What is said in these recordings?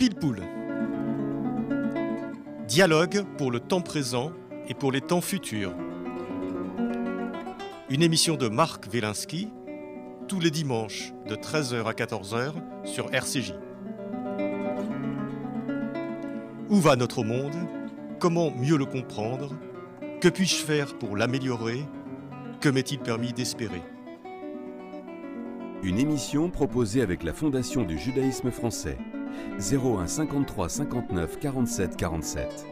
Pile-Poule. Dialogue pour le temps présent et pour les temps futurs. Une émission de Marc Wielinski, tous les dimanches de 13h à 14h sur RCJ. Où va notre monde? Comment mieux le comprendre? Que puis-je faire pour l'améliorer? Que m'est-il permis d'espérer? Une émission proposée avec la Fondation du judaïsme français. 01 53 59 47 47.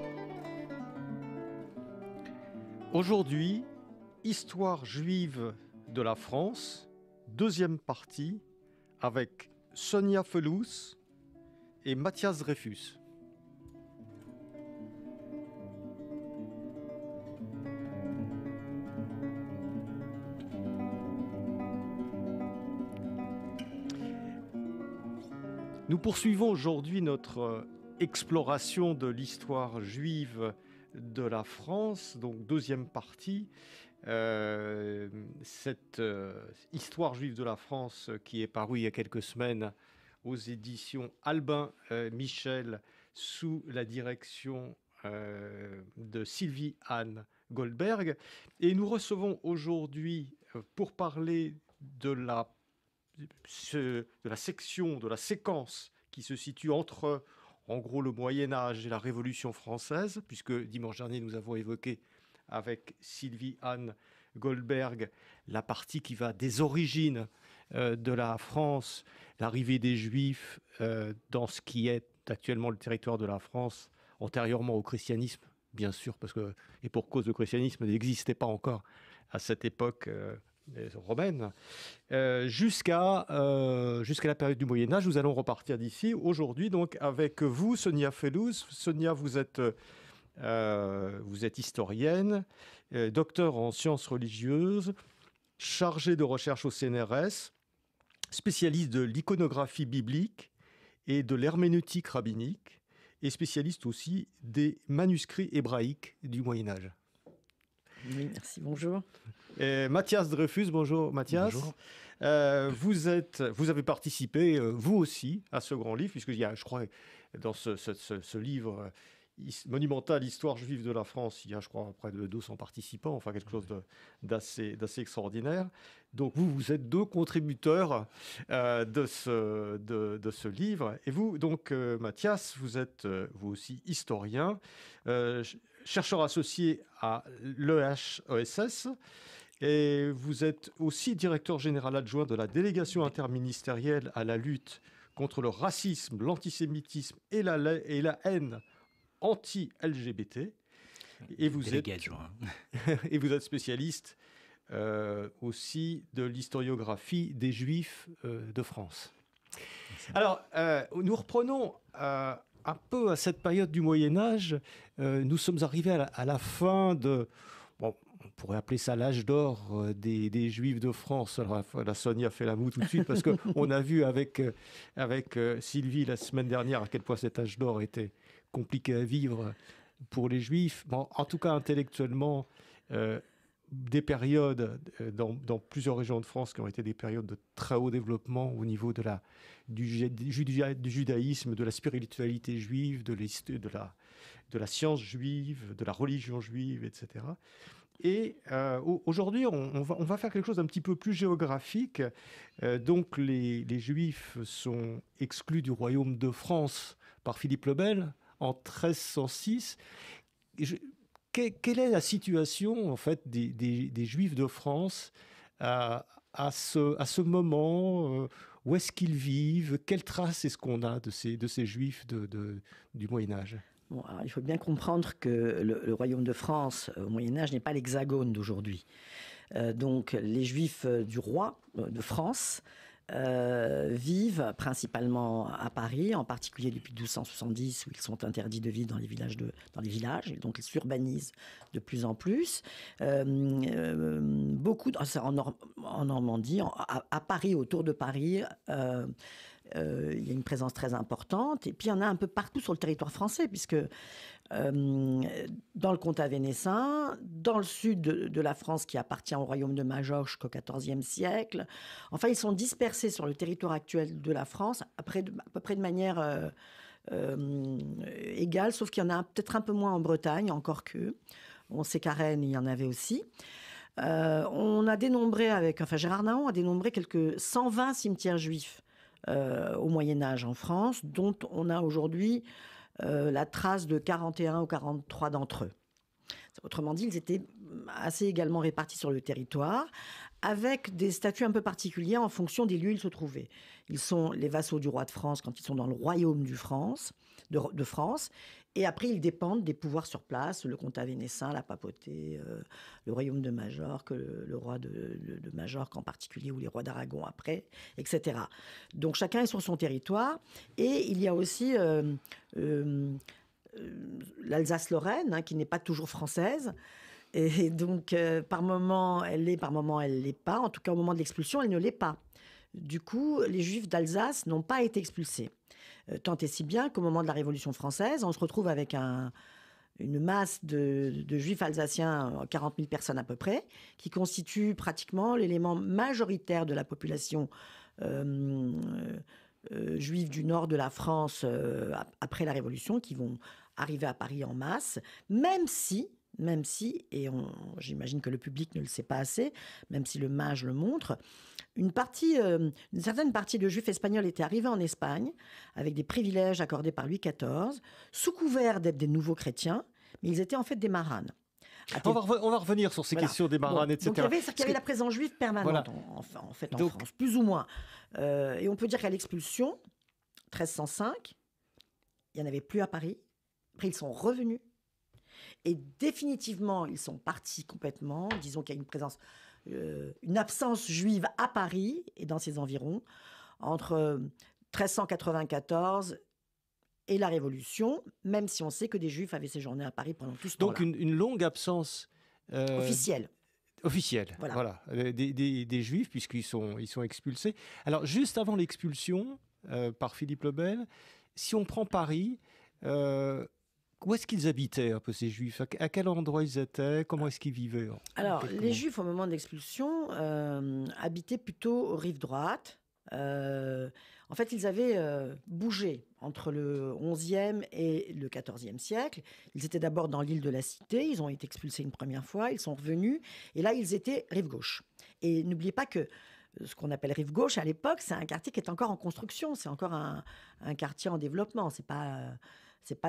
Aujourd'hui, Histoire juive de la France, deuxième partie, avec Sonia Felous et Mathias Dreyfus. Nous poursuivons aujourd'hui notre exploration de l'histoire juive de la France, donc deuxième partie. Cette histoire juive de la France qui est parue il y a quelques semaines aux éditions Albin Michel sous la direction de Sylvie Anne Goldberg. Et nous recevons aujourd'hui pour parler de la section, de la séquence qui se situe entre, en gros, le Moyen-Âge et la Révolution française, puisque dimanche dernier, nous avons évoqué avec Sylvie Anne Goldberg la partie qui va des origines de la France, l'arrivée des Juifs dans ce qui est actuellement le territoire de la France, antérieurement au christianisme, bien sûr, parce que, et pour cause le christianisme n'existait pas encore à cette époque romaine, jusqu'à la période du Moyen-Âge. Nous allons repartir d'ici aujourd'hui donc avec vous, Sonia Felous. Sonia, vous êtes historienne, docteur en sciences religieuses, chargée de recherche au CNRS, spécialiste de l'iconographie biblique et de l'herméneutique rabbinique, et spécialiste aussi des manuscrits hébraïques du Moyen-Âge. Oui, merci, bonjour. Et Mathias Dreyfus, bonjour Mathias. Bonjour. Vous avez participé, vous aussi, à ce grand livre, puisqu'il y a, je crois, dans ce livre monumental, Histoire juive de la France, il y a, je crois, près de 200 participants, enfin quelque chose d'assez extraordinaire. Donc vous êtes deux contributeurs de ce livre. Et vous, donc Mathias, vous êtes vous aussi historien, chercheur associé à l'EHESS, et vous êtes aussi directeur général adjoint de la délégation interministérielle à la lutte contre le racisme, l'antisémitisme et la haine anti-LGBT. Et vous êtes spécialiste aussi de l'historiographie des Juifs de France. Alors, nous reprenons un peu à cette période du Moyen-Âge. Nous sommes arrivés à la fin de... Bon, on pourrait appeler ça l'âge d'or des Juifs de France. Alors, la Sonia fait la moue tout de suite parce qu'on a vu avec Sylvie la semaine dernière à quel point cet âge d'or était compliqué à vivre pour les Juifs. Bon, en tout cas, intellectuellement, des périodes dans plusieurs régions de France qui ont été des périodes de très haut développement au niveau du judaïsme, de la spiritualité juive, de la science juive, de la religion juive, etc. Et aujourd'hui, on va faire quelque chose d'un petit peu plus géographique. Donc, les Juifs sont exclus du royaume de France par Philippe le Bel en 1306. Quelle est la situation en fait des Juifs de France à ce moment? Où est-ce qu'ils vivent? Quelle trace est-ce qu'on a de ces Juifs du Moyen-Âge? Bon, alors, il faut bien comprendre que le royaume de France au Moyen-Âge n'est pas l'hexagone d'aujourd'hui. Donc les Juifs du roi de France vivent principalement à Paris, en particulier depuis 1270 où ils sont interdits de vivre dans les villages, et donc ils s'urbanisent de plus en plus. Beaucoup en Normandie, à Paris, autour de Paris, il y a une présence très importante, et puis il y en a un peu partout sur le territoire français, puisque dans le comtat vénessin, dans le sud de la France qui appartient au royaume de Majorque jusqu'au XIVe siècle. Enfin, ils sont dispersés sur le territoire actuel de la France, à peu près de manière égale, sauf qu'il y en a peut-être un peu moins en Bretagne, encore que. On sait qu'à Rennes, il y en avait aussi. On a dénombré Gérard Naon a dénombré quelques 120 cimetières juifs au Moyen-Âge en France, dont on a aujourd'hui la trace de 41 ou 43 d'entre eux. Autrement dit, ils étaient assez également répartis sur le territoire, avec des statuts un peu particuliers en fonction des lieux où ils se trouvaient. Ils sont les vassaux du roi de France quand ils sont dans le royaume de France, et après ils dépendent des pouvoirs sur place, le comtat vénessin, la papauté, le royaume de Majorque, le roi de Majorque en particulier, ou les rois d'Aragon après, etc. Donc chacun est sur son territoire, et il y a aussi l'Alsace-Lorraine, qui n'est pas toujours française. Et donc, par moment, elle l'est, par moment, elle ne l'est pas. En tout cas, au moment de l'expulsion, elle ne l'est pas. Du coup, les Juifs d'Alsace n'ont pas été expulsés. Tant et si bien qu'au moment de la Révolution française, on se retrouve avec une masse de Juifs alsaciens, 40 000 personnes à peu près, qui constituent pratiquement l'élément majoritaire de la population juive du nord de la France après la Révolution, qui vont arriver à Paris en masse, même si, et j'imagine que le public ne le sait pas assez, même si le mage le montre, une certaine partie de Juifs espagnols étaient arrivés en Espagne avec des privilèges accordés par Louis XIV, sous couvert d'être des nouveaux chrétiens, mais ils étaient en fait des maranes. On va revenir sur ces questions des maranes, etc. Donc il y avait la présence juive permanente en France, plus ou moins. Et on peut dire qu'à l'expulsion, 1305, il n'y en avait plus à Paris. Après, ils sont revenus. Et définitivement, ils sont partis complètement. Disons qu'il y a une présence, une absence juive à Paris et dans ses environs entre 1394 et la Révolution, même si on sait que des Juifs avaient séjourné à Paris pendant tout ce temps-là. Donc une longue absence officielle. Officielle, voilà. Des Juifs, puisqu'ils sont expulsés. Alors, juste avant l'expulsion par Philippe le Bel, si on prend Paris, où est-ce qu'ils habitaient un peu ces Juifs ? À quel endroit ils étaient ? Comment est-ce qu'ils vivaient ? Alors, les Juifs, au moment de l'expulsion, habitaient plutôt rive droite. En fait, ils avaient bougé entre le XIe et le XIVe siècle. Ils étaient d'abord dans l'île de la Cité. Ils ont été expulsés une première fois. Ils sont revenus. Et là, ils étaient rive gauche. Et n'oubliez pas que ce qu'on appelle rive gauche à l'époque, c'est un quartier qui est encore en construction. C'est encore un quartier en développement. C'est pas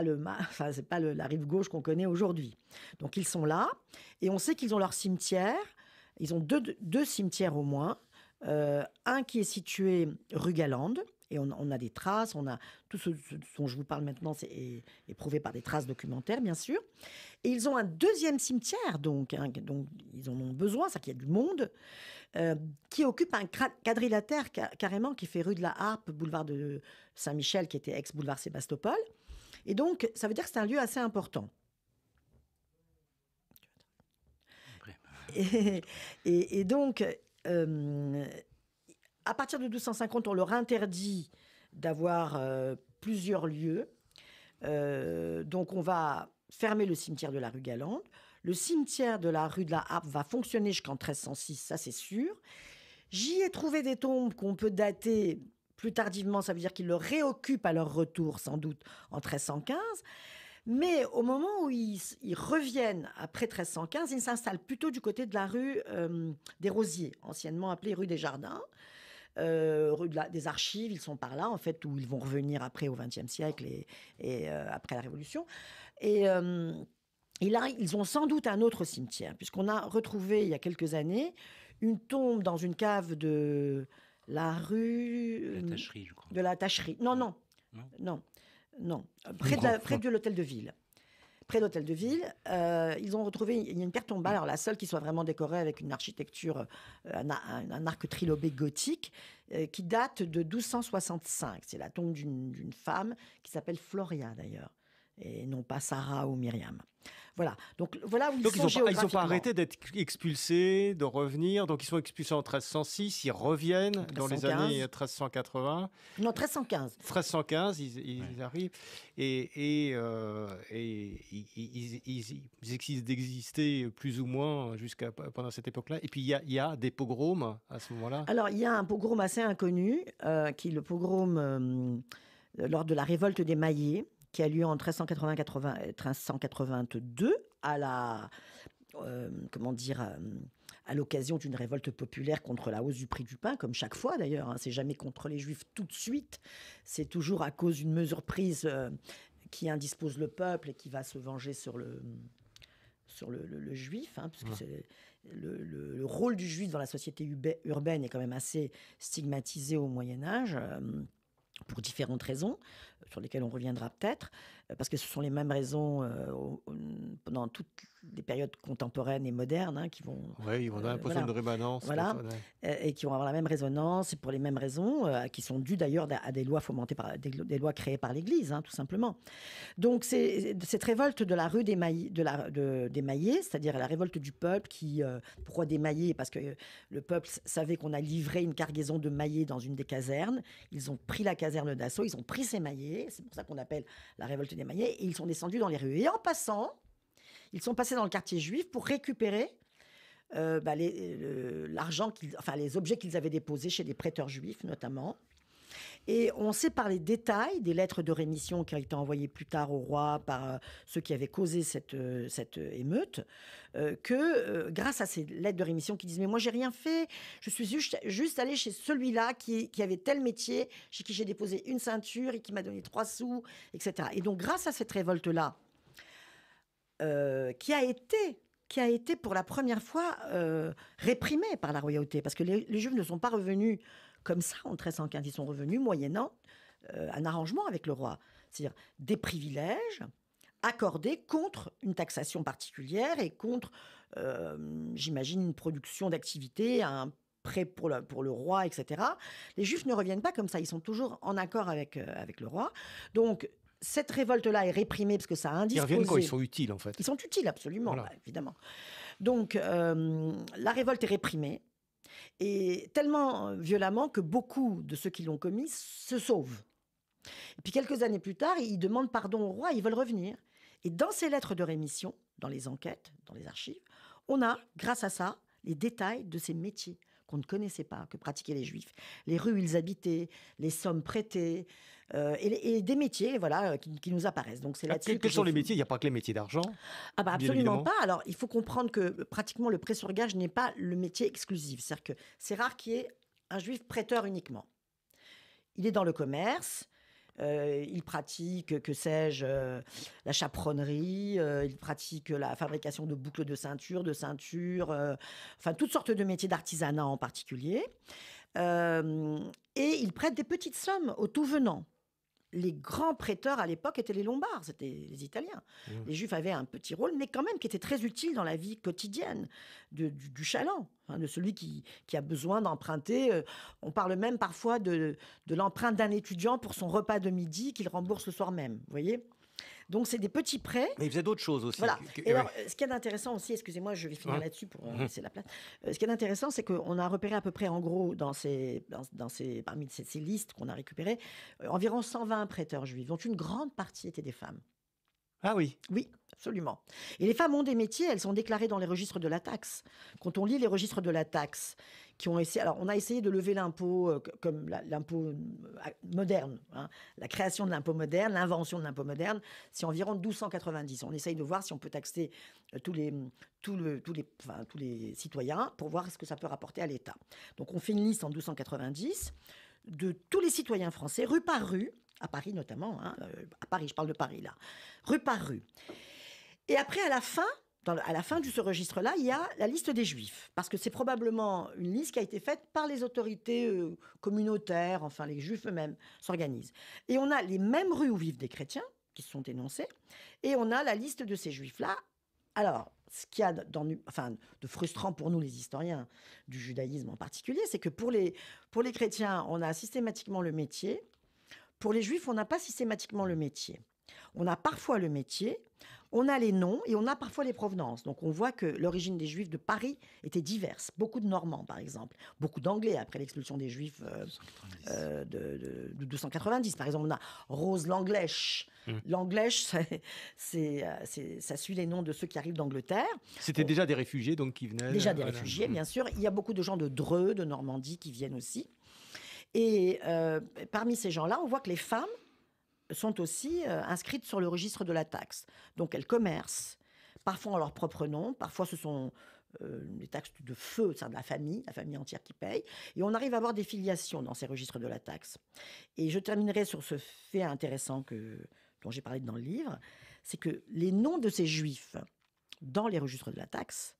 la rive gauche qu'on connaît aujourd'hui. Donc ils sont là, et on sait qu'ils ont leur cimetière. Ils ont deux cimetières au moins. Un qui est situé rue Galande, et on a des traces, on a tout ce dont je vous parle maintenant, c'est prouvé par des traces documentaires, bien sûr. Et ils ont un deuxième cimetière, donc ils en ont besoin, ça qu'il y a du monde, qui occupe un quadrilatère carrément, qui fait rue de la Harpe, boulevard de Saint-Michel, qui était ex-boulevard Sébastopol. Et donc, ça veut dire que c'est un lieu assez important. Et donc, à partir de 1250, on leur interdit d'avoir plusieurs lieux. Donc, on va fermer le cimetière de la rue Galande. Le cimetière de la rue de la Harpe va fonctionner jusqu'en 1306, ça c'est sûr. J'y ai trouvé des tombes qu'on peut dater plus tardivement, ça veut dire qu'ils le réoccupent à leur retour, sans doute, en 1315. Mais au moment où ils reviennent après 1315, ils s'installent plutôt du côté de la rue des Rosiers, anciennement appelée rue des Jardins. Rue des Archives, ils sont par là, en fait, où ils vont revenir après au XXe siècle et après la Révolution. Et là, ils ont sans doute un autre cimetière, puisqu'on a retrouvé, il y a quelques années, une tombe dans une cave de la rue... La Tacherie, je crois. De la Tacherie. Non. Près de l'hôtel de ville. Près de l'hôtel de ville, ils ont retrouvé, il y a une pierre tombale, alors la seule qui soit vraiment décorée avec une architecture, un arc trilobé gothique, qui date de 1265. C'est la tombe d'une femme qui s'appelle Floria, d'ailleurs, et non pas Sarah ou Myriam. Voilà. Donc voilà où ils sont géographiquement. Ils n'ont pas arrêté d'être expulsés, de revenir. Donc ils sont expulsés en 1306, ils reviennent dans les années 1380. Non, 1315. 1315, ils arrivent. Et ils existent d'exister plus ou moins jusqu'à pendant cette époque-là. Et puis il y a des pogroms à ce moment-là. Alors il y a un pogrom assez inconnu, qui est le pogrom lors de la révolte des Maillets, qui a lieu en 1382 à la... comment dire, à l'occasion d'une révolte populaire contre la hausse du prix du pain, comme chaque fois d'ailleurs. Hein, c'est jamais contre les Juifs tout de suite, c'est toujours à cause d'une mesure prise qui indispose le peuple et qui va se venger sur le Juif, hein, puisque c'est le rôle du Juif dans la société urbaine est quand même assez stigmatisé au Moyen-Âge. Pour différentes raisons, sur lesquelles on reviendra peut-être, parce que ce sont les mêmes raisons pendant toutes les périodes contemporaines et modernes qui vont... Oui, on a l'impression de rémanence. Voilà, et qui vont avoir la même résonance, et pour les mêmes raisons, qui sont dues d'ailleurs à des lois fomentées par des lois créées par l'Église, tout simplement. Donc c'est cette révolte de la rue des Maillets, des Maillets, c'est-à-dire la révolte du peuple qui... pourquoi des Maillets ? Parce que le peuple savait qu'on a livré une cargaison de maillets dans une des casernes. Ils ont pris la caserne d'assaut, ils ont pris ces maillets, c'est pour ça qu'on appelle la révolte des Maillets, et ils sont descendus dans les rues. Et en passant, ils sont passés dans le quartier juif pour récupérer l'argent, les objets qu'ils avaient déposés chez des prêteurs juifs notamment. Et on sait par les détails des lettres de rémission qui ont été envoyées plus tard au roi par ceux qui avaient causé cette émeute, que grâce à ces lettres de rémission qui disent « Mais moi, j'ai rien fait, je suis juste allé chez celui-là qui avait tel métier, chez qui j'ai déposé une ceinture et qui m'a donné 3 sous, etc. » Et donc, grâce à cette révolte-là, qui a été pour la première fois réprimée par la royauté, parce que les Juifs ne sont pas revenus comme ça en 1315, ils sont revenus moyennant un arrangement avec le roi, c'est-à-dire des privilèges accordés contre une taxation particulière et contre, j'imagine, une production d'activité, un prêt pour le roi, etc. Les Juifs ne reviennent pas comme ça, ils sont toujours en accord avec le roi. Donc, cette révolte-là est réprimée parce que ça a indisposé... Ils reviennent quand ils sont utiles, en fait. Ils sont utiles, absolument, voilà. Évidemment. Donc, la révolte est réprimée, et tellement violemment que beaucoup de ceux qui l'ont commis se sauvent. Et puis, quelques années plus tard, ils demandent pardon au roi, ils veulent revenir. Et dans ces lettres de rémission, dans les enquêtes, dans les archives, on a, grâce à ça, les détails de ces métiers qu'on ne connaissait pas, que pratiquaient les Juifs. Les rues où ils habitaient, les sommes prêtées, et des métiers qui nous apparaissent. Donc, c'est là-dessus quels sont les métiers ? Il n'y a pas que les métiers d'argent. Absolument pas. Alors, il faut comprendre que pratiquement le prêt sur gage n'est pas le métier exclusif. C'est-à-dire que c'est rare qu'il y ait un Juif prêteur uniquement. Il est dans le commerce. Il pratique, que sais-je, la chaperonnerie, il pratique la fabrication de boucles de ceintures, toutes sortes de métiers d'artisanat en particulier. Et il prête des petites sommes aux tout venants. Les grands prêteurs à l'époque étaient les Lombards, c'était les Italiens. Les Juifs avaient un petit rôle, mais quand même qui était très utile dans la vie quotidienne du chaland, de celui qui a besoin d'emprunter. On parle même parfois de l'empreinte d'un étudiant pour son repas de midi qu'il rembourse le soir même, vous voyez ? Donc, c'est des petits prêts. Mais il faisait d'autres choses aussi. Voilà. Et alors, ce qui est intéressant aussi, excusez-moi, je vais finir là-dessus pour laisser la place. Ce qui est intéressant, c'est qu'on a repéré à peu près, en gros, parmi ces listes qu'on a récupérées, environ 120 prêteurs juifs, dont une grande partie étaient des femmes. Ah oui. Oui, absolument. Et les femmes ont des métiers, elles sont déclarées dans les registres de la taxe. Quand on lit les registres de la taxe, alors on a essayé de lever l'impôt comme l'impôt moderne, la création de l'impôt moderne, l'invention de l'impôt moderne, c'est environ 1290. On essaye de voir si on peut taxer tous les citoyens pour voir ce que ça peut rapporter à l'État. Donc on fait une liste en 1290 de tous les citoyens français, rue par rue, à Paris notamment, à Paris, je parle de Paris là, rue par rue. Et après, à la fin de ce registre-là, il y a la liste des Juifs, parce que c'est probablement une liste qui a été faite par les autorités communautaires, enfin les Juifs eux-mêmes s'organisent. Et on a les mêmes rues où vivent des chrétiens, qui sont énoncées, et on a la liste de ces Juifs-là. Alors, ce qu'il y a de frustrant pour nous, les historiens du judaïsme en particulier, c'est que pour les chrétiens, on a systématiquement le métier. Pour les Juifs, on n'a pas systématiquement le métier. On a parfois le métier, on a les noms et on a parfois les provenances. Donc on voit que l'origine des Juifs de Paris était diverse. Beaucoup de Normands, par exemple. Beaucoup d'Anglais, après l'expulsion des Juifs de 1290. Par exemple, on a Rose Langlèche. Langlèche, ça suit les noms de ceux qui arrivent d'Angleterre. C'était déjà des réfugiés donc, qui venaient... Déjà des réfugiés, bien sûr. Il y a beaucoup de gens de Dreux, de Normandie qui viennent aussi. Et parmi ces gens-là, on voit que les femmes sont aussi inscrites sur le registre de la taxe. Donc elles commercent, parfois en leur propre nom, parfois ce sont des taxes de feu, c'est de la famille entière qui paye. Et on arrive à avoir des filiations dans ces registres de la taxe. Et je terminerai sur ce fait intéressant dont j'ai parlé dans le livre, c'est que les noms de ces juifs dans les registres de la taxe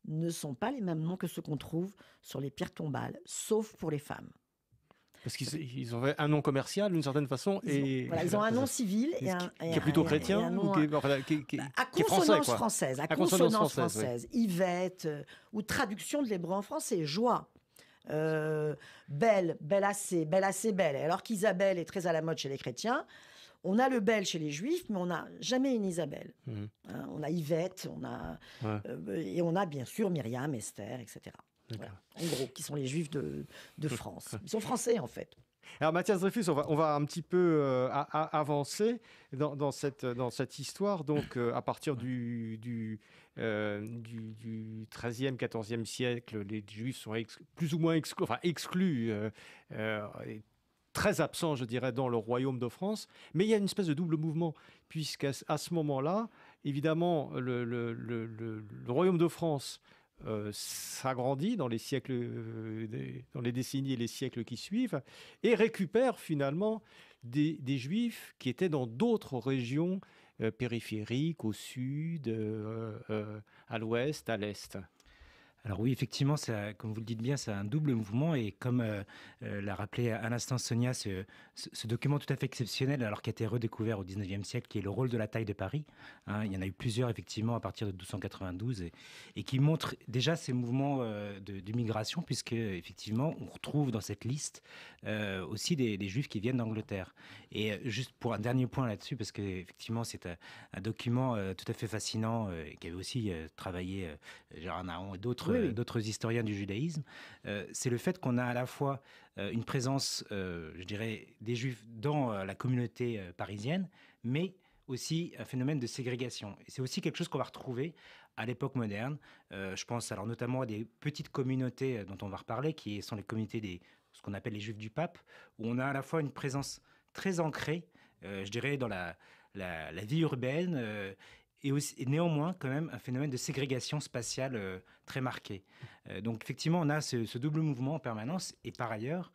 ne sont pas les mêmes noms que ceux qu'on trouve sur les pierres tombales, sauf pour les femmes. Parce qu'ils ont un nom commercial d'une certaine façon. Ils ont un nom civil qui est plutôt chrétien ou qui est français, française. À consonance française. Oui. Yvette, ou traduction de l'hébreu en français, joie. Belle, belle assez, belle. Alors qu'Isabelle est très à la mode chez les chrétiens, on a le belle chez les juifs, mais on n'a jamais une Isabelle. On a Yvette, et on a bien sûr Myriam, Esther, etc. Voilà. En gros, qui sont les juifs de France. Ils sont français, en fait. Alors, Mathias Dreyfus, on va un petit peu avancer dans cette histoire. Donc, à partir du XIIIe, XIVe siècle, les Juifs sont plus ou moins exclus, très absents, je dirais, dans le royaume de France. Mais il y a une espèce de double mouvement, puisqu'à ce moment-là, évidemment, le royaume de France s'agrandit dans les siècles, dans les décennies et les siècles qui suivent, et récupère finalement des Juifs qui étaient dans d'autres régions périphériques, au sud, à l'ouest, à l'est. Alors oui, effectivement, comme vous le dites bien, c'est un double mouvement et comme l'a rappelé à l'instant Sonia, ce document tout à fait exceptionnel, alors qui a été redécouvert au XIXe siècle, qui est le rôle de la taille de Paris. Il y en a eu plusieurs, effectivement, à partir de 1292 et qui montre déjà ces mouvements de migration, puisque, effectivement, on retrouve dans cette liste aussi des Juifs qui viennent d'Angleterre. Et juste pour un dernier point là-dessus, parce qu'effectivement, c'est un document tout à fait fascinant qui avait aussi travaillé Gérard Nahon et d'autres historiens du judaïsme, c'est le fait qu'on a à la fois une présence, je dirais, des Juifs dans la communauté parisienne, mais aussi un phénomène de ségrégation. Et c'est aussi quelque chose qu'on va retrouver à l'époque moderne. Je pense alors notamment à des petites communautés dont on va reparler, qui sont les communautés ce qu'on appelle les Juifs du Pape, où on a à la fois une présence très ancrée, je dirais, dans la vie urbaine, et néanmoins, quand même, un phénomène de ségrégation spatiale très marqué. Donc, effectivement, on a ce double mouvement en permanence. Et par ailleurs,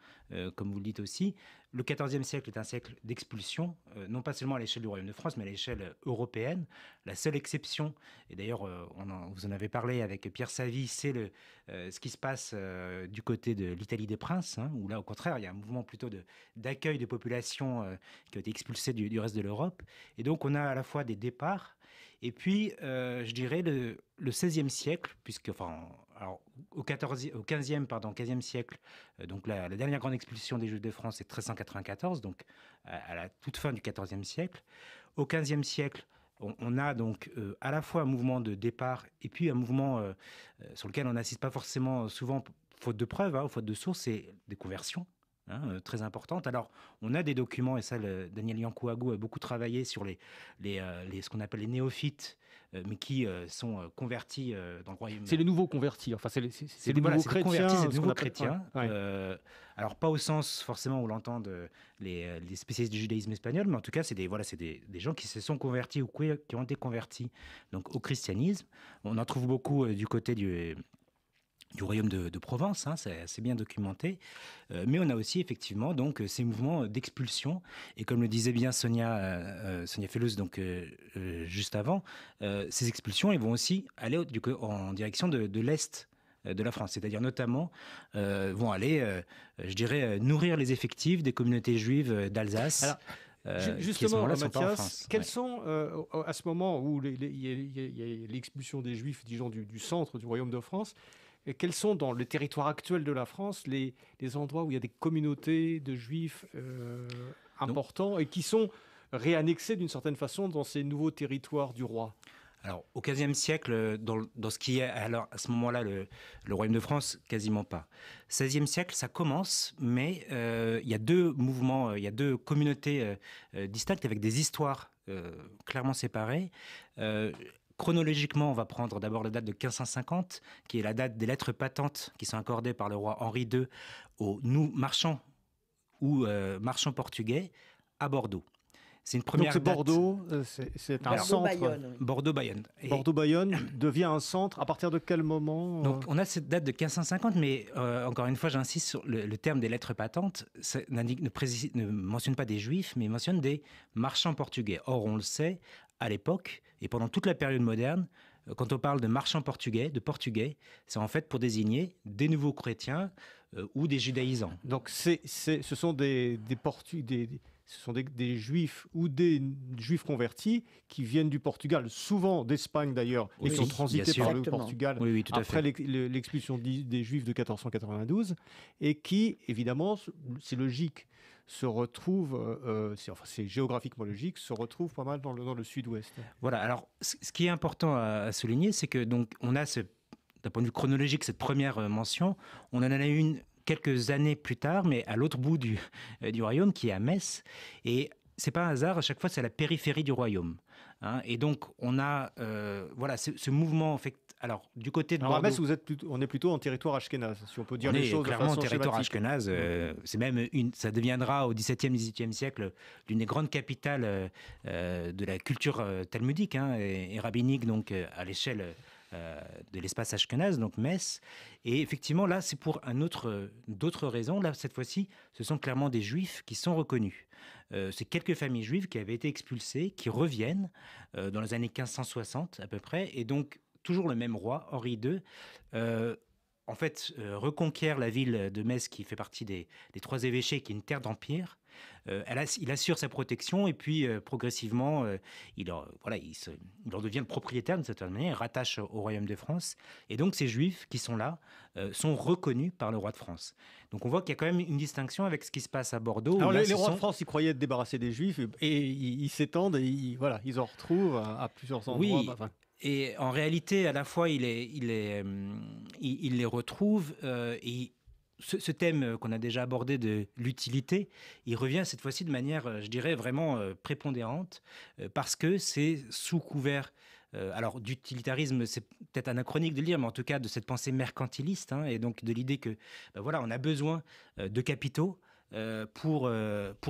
comme vous le dites aussi, le XIVe siècle est un siècle d'expulsion, non pas seulement à l'échelle du Royaume de France, mais à l'échelle européenne. La seule exception, et d'ailleurs, vous en avez parlé avec Pierre Savy, c'est ce qui se passe du côté de l'Italie des Princes, où là, au contraire, il y a un mouvement plutôt d'accueil de populations qui ont été expulsées du reste de l'Europe. Et donc, on a à la fois des départs, et puis, je dirais, le XVIe siècle, alors, au XVe siècle, donc la dernière grande expulsion des Juifs de France, c'est 1394, donc à la toute fin du XIVe siècle. Au XVe siècle, on a donc à la fois un mouvement de départ et puis un mouvement sur lequel on n'assiste pas forcément souvent, faute de preuves, faute de sources, c'est des conversions. Très importante. Alors, on a des documents, et ça, Daniel Yancouagou a beaucoup travaillé sur ce qu'on appelle les néophytes, mais qui sont convertis dans le royaume. C'est les nouveaux convertis, enfin, c'est les nouveaux chrétiens. C'est des nouveaux chrétiens. Alors, pas au sens forcément où l'entendent les spécialistes du judaïsme espagnol, mais en tout cas, c'est des gens qui se sont convertis ou qui ont été convertis donc, au christianisme. On en trouve beaucoup du côté du royaume de Provence, c'est assez bien documenté. Mais on a aussi effectivement donc ces mouvements d'expulsion. Et comme le disait bien Sonia Fellouz donc juste avant, ces expulsions, elles vont aussi aller en direction de l'Est de la France, c'est-à-dire notamment vont aller, je dirais, nourrir les effectifs des communautés juives d'Alsace. Alors, justement, Mathias, quels sont, à ce moment où il y a l'expulsion des Juifs, disons, du centre du royaume de France, et quels sont, dans le territoire actuel de la France, les endroits où il y a des communautés de Juifs importants et qui sont réannexés d'une certaine façon dans ces nouveaux territoires du roi? Alors, au XVe siècle, dans ce qui est alors, à ce moment-là le royaume de France, quasiment pas. XVIe siècle, ça commence, mais il y a deux mouvements, il y a deux communautés distinctes avec des histoires clairement séparées. Chronologiquement, on va prendre d'abord la date de 1550, qui est la date des lettres patentes qui sont accordées par le roi Henri II aux marchands portugais à Bordeaux. C'est une première Donc c'est date. Bordeaux, c'est un centre. Bordeaux-Bayonne. Bordeaux-Bayonne. Bordeaux-Bayonne devient un centre. À partir de quel moment Donc on a cette date de 1550, mais encore une fois, j'insiste sur le terme des lettres patentes. Ça ne mentionne pas des Juifs, mais mentionne des marchands portugais. Or, on le sait, à l'époque et pendant toute la période moderne, quand on parle de marchands portugais, c'est en fait pour désigner des nouveaux chrétiens ou des judaïsants. Donc ce sont des Juifs ou des Juifs convertis qui viennent du Portugal, souvent d'Espagne d'ailleurs, et qui ont transité par le Portugal tout à après fait. l'expulsion des Juifs de 1492, et qui, évidemment, c'est logique, se retrouvent, c'est géographiquement logique, se retrouvent pas mal dans le sud-ouest. Voilà, alors ce qui est important à souligner, c'est que donc on a d'un point de vue chronologique, cette première mention, on en a une quelques années plus tard, mais à l'autre bout du royaume, qui est à Metz. Et c'est pas un hasard, à chaque fois, c'est la périphérie du royaume. Hein, et donc, on a ce mouvement. En fait, alors, du côté de Bordeaux... À Metz, on est plutôt en territoire ashkénaze, si on peut dire les choses de façon clairement en territoire schématique. ashkénaze. C'est même ça deviendra au XVIIe, XVIIIe siècle l'une des grandes capitales de la culture talmudique et rabbinique, donc à l'échelle de l'espace ashkénaze, donc Metz. Et effectivement, là, c'est pour d'autres raisons. Là, cette fois-ci, ce sont clairement des Juifs qui sont reconnus. C'est quelques familles juives qui avaient été expulsées, qui reviennent dans les années 1560 à peu près, et donc toujours le même roi, Henri II, reconquiert la ville de Metz qui fait partie des trois évêchés, qui est une terre d'empire. Il assure sa protection et puis progressivement, il en devient le propriétaire d'une certaine manière, il rattache au royaume de France. Et donc ces Juifs qui sont là sont reconnus par le roi de France. Donc on voit qu'il y a quand même une distinction avec ce qui se passe à Bordeaux. Alors les rois de France, ils croyaient être débarrassés des Juifs et ils s'étendent et ils en retrouvent à plusieurs endroits. Oui. Et en réalité, à la fois, il les retrouve et ce thème qu'on a déjà abordé de l'utilité, il revient cette fois-ci de manière, je dirais, vraiment prépondérante parce que c'est sous couvert. Alors, d'utilitarisme, c'est peut-être anachronique de le dire, mais en tout cas de cette pensée mercantiliste et donc de l'idée que, on a besoin de capitaux. Pour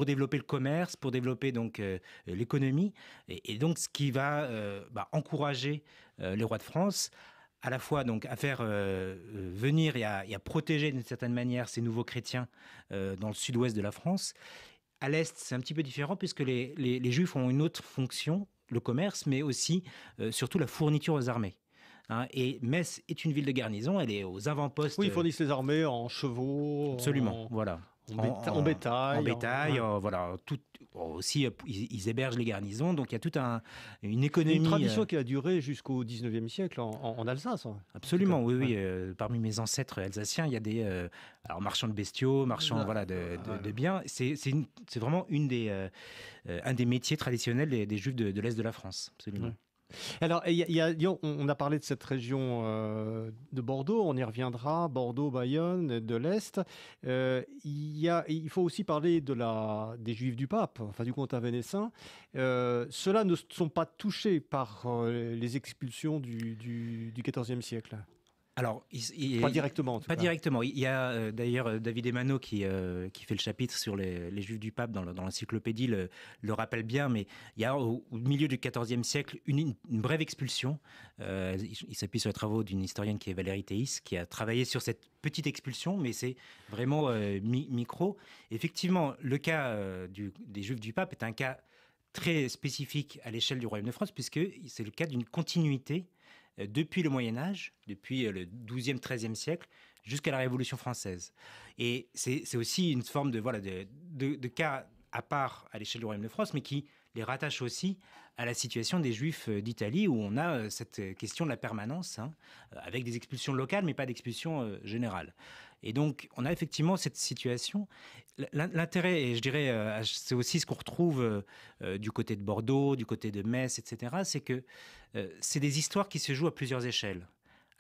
développer le commerce, pour développer donc l'économie, et donc ce qui va encourager les rois de France à la fois donc à faire venir et à protéger d'une certaine manière ces nouveaux chrétiens dans le sud-ouest de la France. À l'est, c'est un petit peu différent puisque les Juifs ont une autre fonction, le commerce, mais aussi surtout la fourniture aux armées. Et Metz est une ville de garnison, elle est aux avant-postes. Oui, ils fournissent les armées en chevaux. Absolument, voilà. En bétail. Voilà. Aussi, ils hébergent les garnisons, donc il y a toute une économie. Une tradition qui a duré jusqu'au 19e siècle en Alsace. Absolument, oui. Parmi mes ancêtres alsaciens, il y a des marchands de bestiaux, marchands de biens. C'est vraiment un des métiers traditionnels des Juifs de l'Est de la France, absolument. Ouais. Alors, on a parlé de cette région de Bordeaux, on y reviendra, Bordeaux, Bayonne, de l'Est. Il faut aussi parler des Juifs du Pape, enfin du comte vénessin. Ceux-là ne sont pas touchés par les expulsions du XIVe siècle. Alors, pas directement. En tout pas cas. directement. Il y a d'ailleurs David Emano qui fait le chapitre sur les Juifs du Pape dans l'encyclopédie, le rappelle bien, mais il y a au milieu du XIVe siècle une brève expulsion. Il s'appuie sur les travaux d'une historienne qui est Valérie Théis, qui a travaillé sur cette petite expulsion, mais c'est vraiment micro. Effectivement, le cas des Juifs du Pape est un cas très spécifique à l'échelle du Royaume de France, puisque c'est le cas d'une continuité depuis le Moyen-Âge, depuis le XIIe, XIIIe siècle, jusqu'à la Révolution française. Et c'est aussi une forme de cas à part à l'échelle du Royaume de France, mais qui les rattache aussi à la situation des Juifs d'Italie, où on a cette question de la permanence, avec des expulsions locales, mais pas d'expulsions générales. Et donc, on a effectivement cette situation. L'intérêt, et je dirais, c'est aussi ce qu'on retrouve du côté de Bordeaux, du côté de Metz, etc., c'est que c'est des histoires qui se jouent à plusieurs échelles.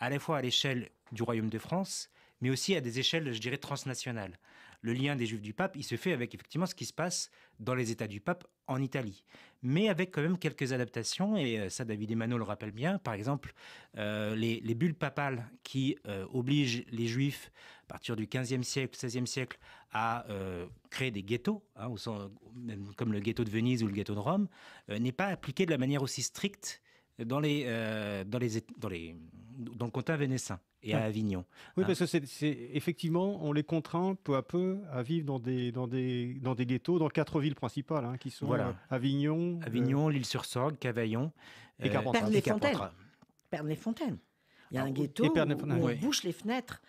À la fois à l'échelle du Royaume de France, mais aussi à des échelles, je dirais, transnationales. Le lien des Juifs du pape, il se fait avec effectivement ce qui se passe dans les États du pape en Italie, mais avec quand même quelques adaptations, et ça David Emano le rappelle bien. Par exemple, les bulles papales qui obligent les Juifs, à partir du XVe siècle, XVIe siècle, à créer des ghettos, comme le ghetto de Venise ou le ghetto de Rome, n'est pas appliqué de la manière aussi stricte dans le comté vénétien et à Avignon. Oui, parce que c'est effectivement, on les contraint peu à peu à vivre dans des ghettos, dans 4 villes principales, qui sont Avignon, l'Île-sur-Sorgue, Cavaillon et Carpentras. Pernes-les-Fontaines. Il y a un ghetto où on bouche les fenêtres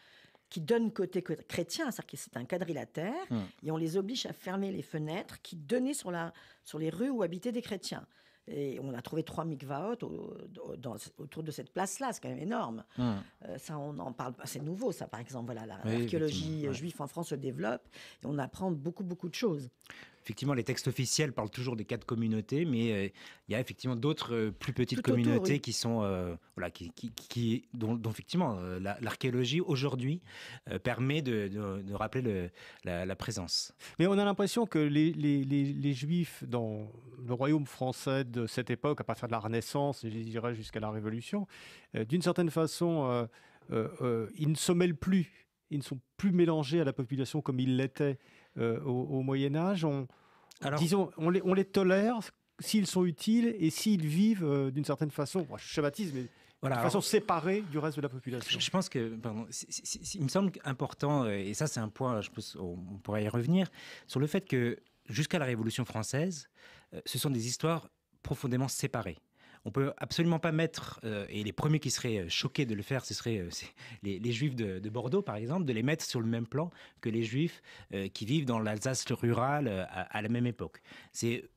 qui donnent côté chrétien, c'est-à-dire que c'est un quadrilatère, et on les oblige à fermer les fenêtres qui donnaient sur les rues où habitaient des chrétiens. Et on a trouvé 3 mikvaot autour de cette place-là, c'est quand même énorme. Ça, on en parle pas, c'est nouveau, ça, par exemple. Voilà, l'archéologie juive en France se développe et on apprend beaucoup, beaucoup de choses. Effectivement, les textes officiels parlent toujours des 4 communautés, mais il y a effectivement d'autres plus petites communautés qui sont, dont effectivement l'archéologie aujourd'hui permet de rappeler la présence. Mais on a l'impression que les Juifs dans le royaume français de cette époque, à partir de la Renaissance, et je dirais jusqu'à la Révolution, d'une certaine façon, ils ne se mêlent plus, ils ne sont plus mélangés à la population comme ils l'étaient au Moyen-Âge. On les tolère s'ils sont utiles et s'ils vivent d'une certaine façon, je schématise, mais de façon séparée du reste de la population. Je pense que, il me semble important, et ça c'est un point, je pense, on pourrait y revenir, sur le fait que jusqu'à la Révolution française, ce sont des histoires profondément séparées. On ne peut absolument pas mettre, et les premiers qui seraient choqués de le faire, ce seraient les Juifs de Bordeaux, par exemple, de les mettre sur le même plan que les Juifs qui vivent dans l'Alsace rurale à la même époque. C'est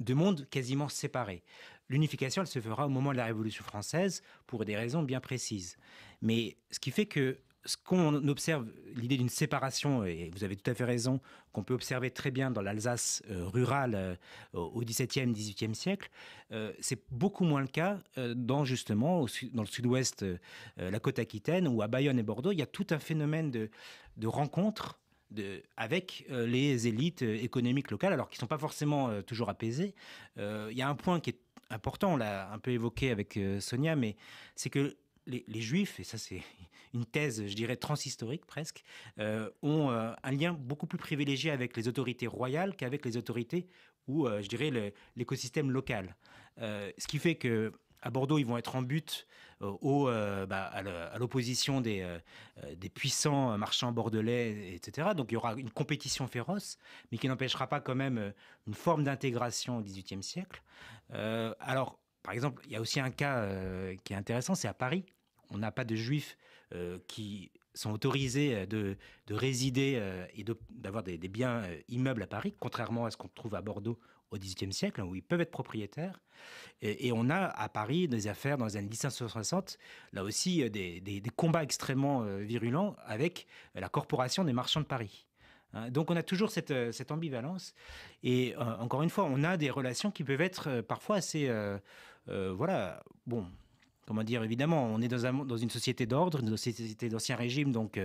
2 mondes quasiment séparés. L'unification, elle se fera au moment de la Révolution française pour des raisons bien précises. Mais ce qui fait que ce qu'on observe, l'idée d'une séparation, et vous avez tout à fait raison, qu'on peut observer très bien dans l'Alsace rurale au XVIIe, XVIIIe siècle, c'est beaucoup moins le cas dans le sud-ouest, la côte aquitaine, ou à Bayonne et Bordeaux. Il y a tout un phénomène de rencontres avec les élites économiques locales, alors qu'ils ne sont pas forcément toujours apaisées. Il y a un point qui est important, on l'a un peu évoqué avec Sonia, mais c'est que les Juifs, et ça c'est une thèse, je dirais, transhistorique presque, ont un lien beaucoup plus privilégié avec les autorités royales qu'avec les autorités ou, je dirais, l'écosystème local. Ce qui fait qu'à Bordeaux, ils vont être en but à l'opposition des puissants marchands bordelais, etc. Donc il y aura une compétition féroce, mais qui n'empêchera pas quand même une forme d'intégration au XVIIIe siècle. Alors, par exemple, il y a aussi un cas qui est intéressant, c'est à Paris. On n'a pas de Juifs qui sont autorisés de résider et d'avoir des biens immeubles à Paris, contrairement à ce qu'on trouve à Bordeaux au XVIIIe siècle, où ils peuvent être propriétaires. Et on a à Paris des affaires dans les années 1760, là aussi des combats extrêmement virulents avec la corporation des marchands de Paris. Donc on a toujours cette ambivalence. Et encore une fois, on a des relations qui peuvent être parfois assez... Comment dire, évidemment, on est dans une société d'ordre, une société d'ancien régime, donc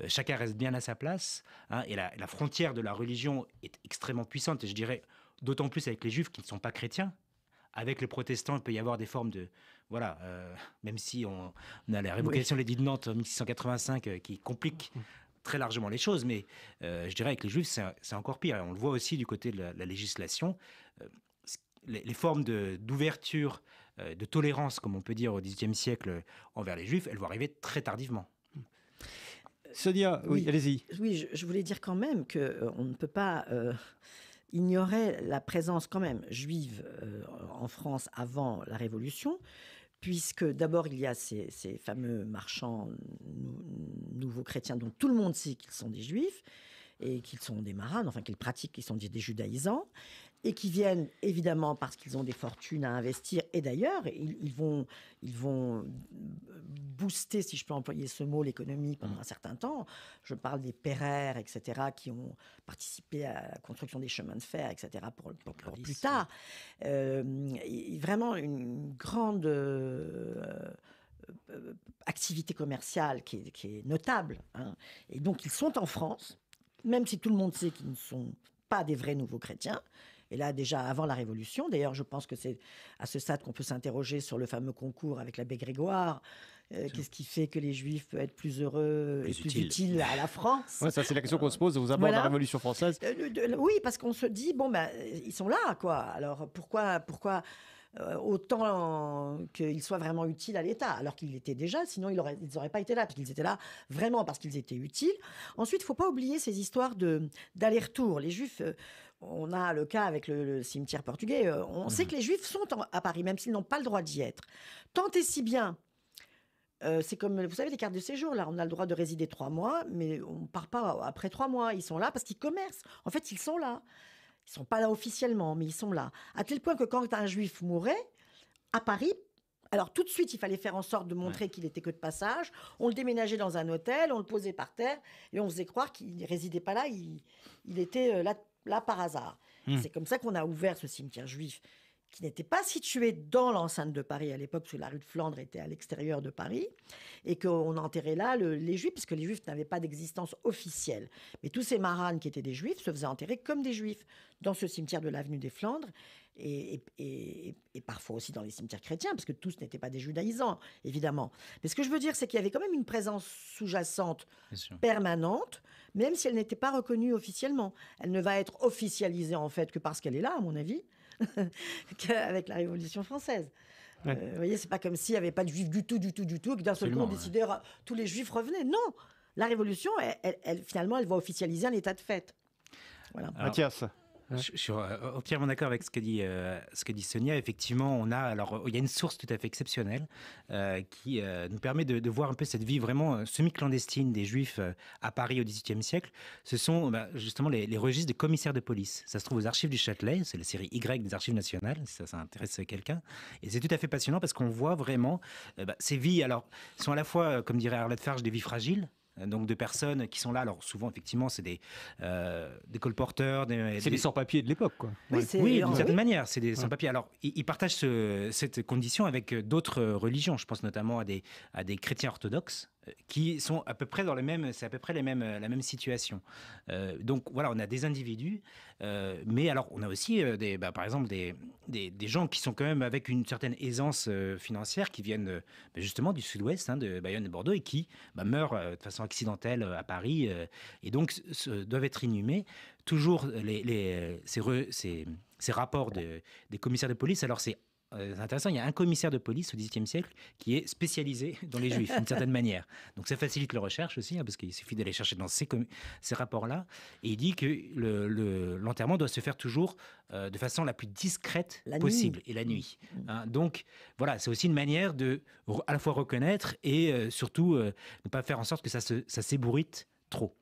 chacun reste bien à sa place. Et la frontière de la religion est extrêmement puissante, et je dirais d'autant plus avec les Juifs qui ne sont pas chrétiens. Avec les protestants, il peut y avoir des formes de... même si on a la révocation de l'édit de Nantes en 1685 qui complique très largement les choses, mais je dirais avec les Juifs, c'est encore pire. Et on le voit aussi du côté de la législation. Les formes d'ouverture, de tolérance, comme on peut dire au XVIIIe siècle envers les Juifs, elles vont arriver très tardivement. Sonia, oui, allez-y. Oui, je voulais dire quand même qu'on ne peut pas ignorer la présence quand même juive en France avant la Révolution, puisque d'abord il y a ces fameux marchands nouveaux chrétiens dont tout le monde sait qu'ils sont des Juifs, et qu'ils sont des marânes, enfin qu'ils pratiquent, qu'ils sont des judaïsants, et qui viennent évidemment parce qu'ils ont des fortunes à investir. Et d'ailleurs, ils vont booster, si je peux employer ce mot, l'économie pendant un certain temps. Je parle des Pereire, etc., qui ont participé à la construction des chemins de fer, etc., pour plus tard. Vraiment une grande activité commerciale qui est notable, hein. Et donc, ils sont en France, même si tout le monde sait qu'ils ne sont pas des vrais nouveaux chrétiens. Et là, déjà avant la Révolution, d'ailleurs, je pense que c'est à ce stade qu'on peut s'interroger sur le fameux concours avec l'abbé Grégoire. Qu'est-ce qui fait que les Juifs peuvent être plus heureux et plus utiles à la France? Ouais, ça, c'est la question qu'on se pose aux abords de la Révolution française. Oui, parce qu'on se dit, bon, ben, ils sont là, quoi. Alors, pourquoi autant qu'ils soient vraiment utiles à l'État, alors qu'ils l'étaient déjà, sinon ils n'auraient pas été là, parce qu'ils étaient là vraiment parce qu'ils étaient utiles. Ensuite, il ne faut pas oublier ces histoires d'aller-retour. Les Juifs, on a le cas avec le cimetière portugais, on sait que les Juifs sont à Paris, même s'ils n'ont pas le droit d'y être. Tant et si bien, c'est comme, vous savez, les cartes de séjour, là, on a le droit de résider 3 mois, mais on ne part pas après 3 mois. Ils sont là parce qu'ils commercent. En fait, ils sont là. Ils ne sont pas là officiellement, mais ils sont là. À tel point que quand un Juif mourait, à Paris, alors tout de suite, il fallait faire en sorte de montrer qu'il n'était que de passage. On le déménageait dans un hôtel, on le posait par terre, et on faisait croire qu'il ne résidait pas là, il était là par hasard. C'est comme ça qu'on a ouvert ce cimetière juif, qui n'était pas situé dans l'enceinte de Paris à l'époque, parce que la rue de Flandre était à l'extérieur de Paris, et qu'on enterrait là les Juifs, puisque les Juifs n'avaient pas d'existence officielle. Mais tous ces maranes qui étaient des Juifs se faisaient enterrer comme des Juifs dans ce cimetière de l'avenue des Flandres, et parfois aussi dans les cimetières chrétiens, parce que tous n'étaient pas des judaïsants, évidemment. Mais ce que je veux dire, c'est qu'il y avait quand même une présence sous-jacente permanente, même si elle n'était pas reconnue officiellement. Elle ne va être officialisée, en fait, que parce qu'elle est là, à mon avis, qu'avec la Révolution française. Vous voyez, c'est pas comme s'il n'y avait pas de juifs du tout, et que d'un seul coup, on décidait, tous les juifs revenaient. Non, la Révolution, finalement, elle va officialiser un état de fait. Voilà. Mathias. Je suis entièrement d'accord avec ce que dit Sonia. Effectivement, il y a une source tout à fait exceptionnelle qui nous permet de voir un peu cette vie vraiment semi-clandestine des Juifs à Paris au XVIIIe siècle. Ce sont justement les registres des commissaires de police. Ça se trouve aux archives du Châtelet, c'est la série Y des archives nationales, si ça intéresse quelqu'un. Et c'est tout à fait passionnant parce qu'on voit vraiment ces vies, alors, sont à la fois, comme dirait Arlette Farge, des vies fragiles, donc de personnes qui sont là. Alors souvent, effectivement, c'est des colporteurs. C'est des sans-papiers de l'époque, quoi. Oui, d'une certaine manière, c'est des sans-papiers. Alors, ils partagent cette condition avec d'autres religions. Je pense notamment à des chrétiens orthodoxes qui sont à peu près la même situation. Donc voilà, on a des individus, mais alors on a aussi par exemple des gens qui sont quand même avec une certaine aisance financière, qui viennent justement du sud-ouest, de Bayonne et Bordeaux, et qui meurent de façon accidentelle à Paris, et donc doivent être inhumés. Toujours ces rapports des commissaires de police. Alors c'est intéressant, il y a un commissaire de police au XVIIIe siècle qui est spécialisé dans les Juifs, d'une certaine manière. Donc ça facilite la recherche aussi, parce qu'il suffit d'aller chercher dans ces rapports-là. Et il dit que l'enterrement doit se faire toujours de façon la plus discrète possible, et la nuit. Donc voilà, c'est aussi une manière de à la fois reconnaître et surtout ne pas faire en sorte que ça s'ébourite trop.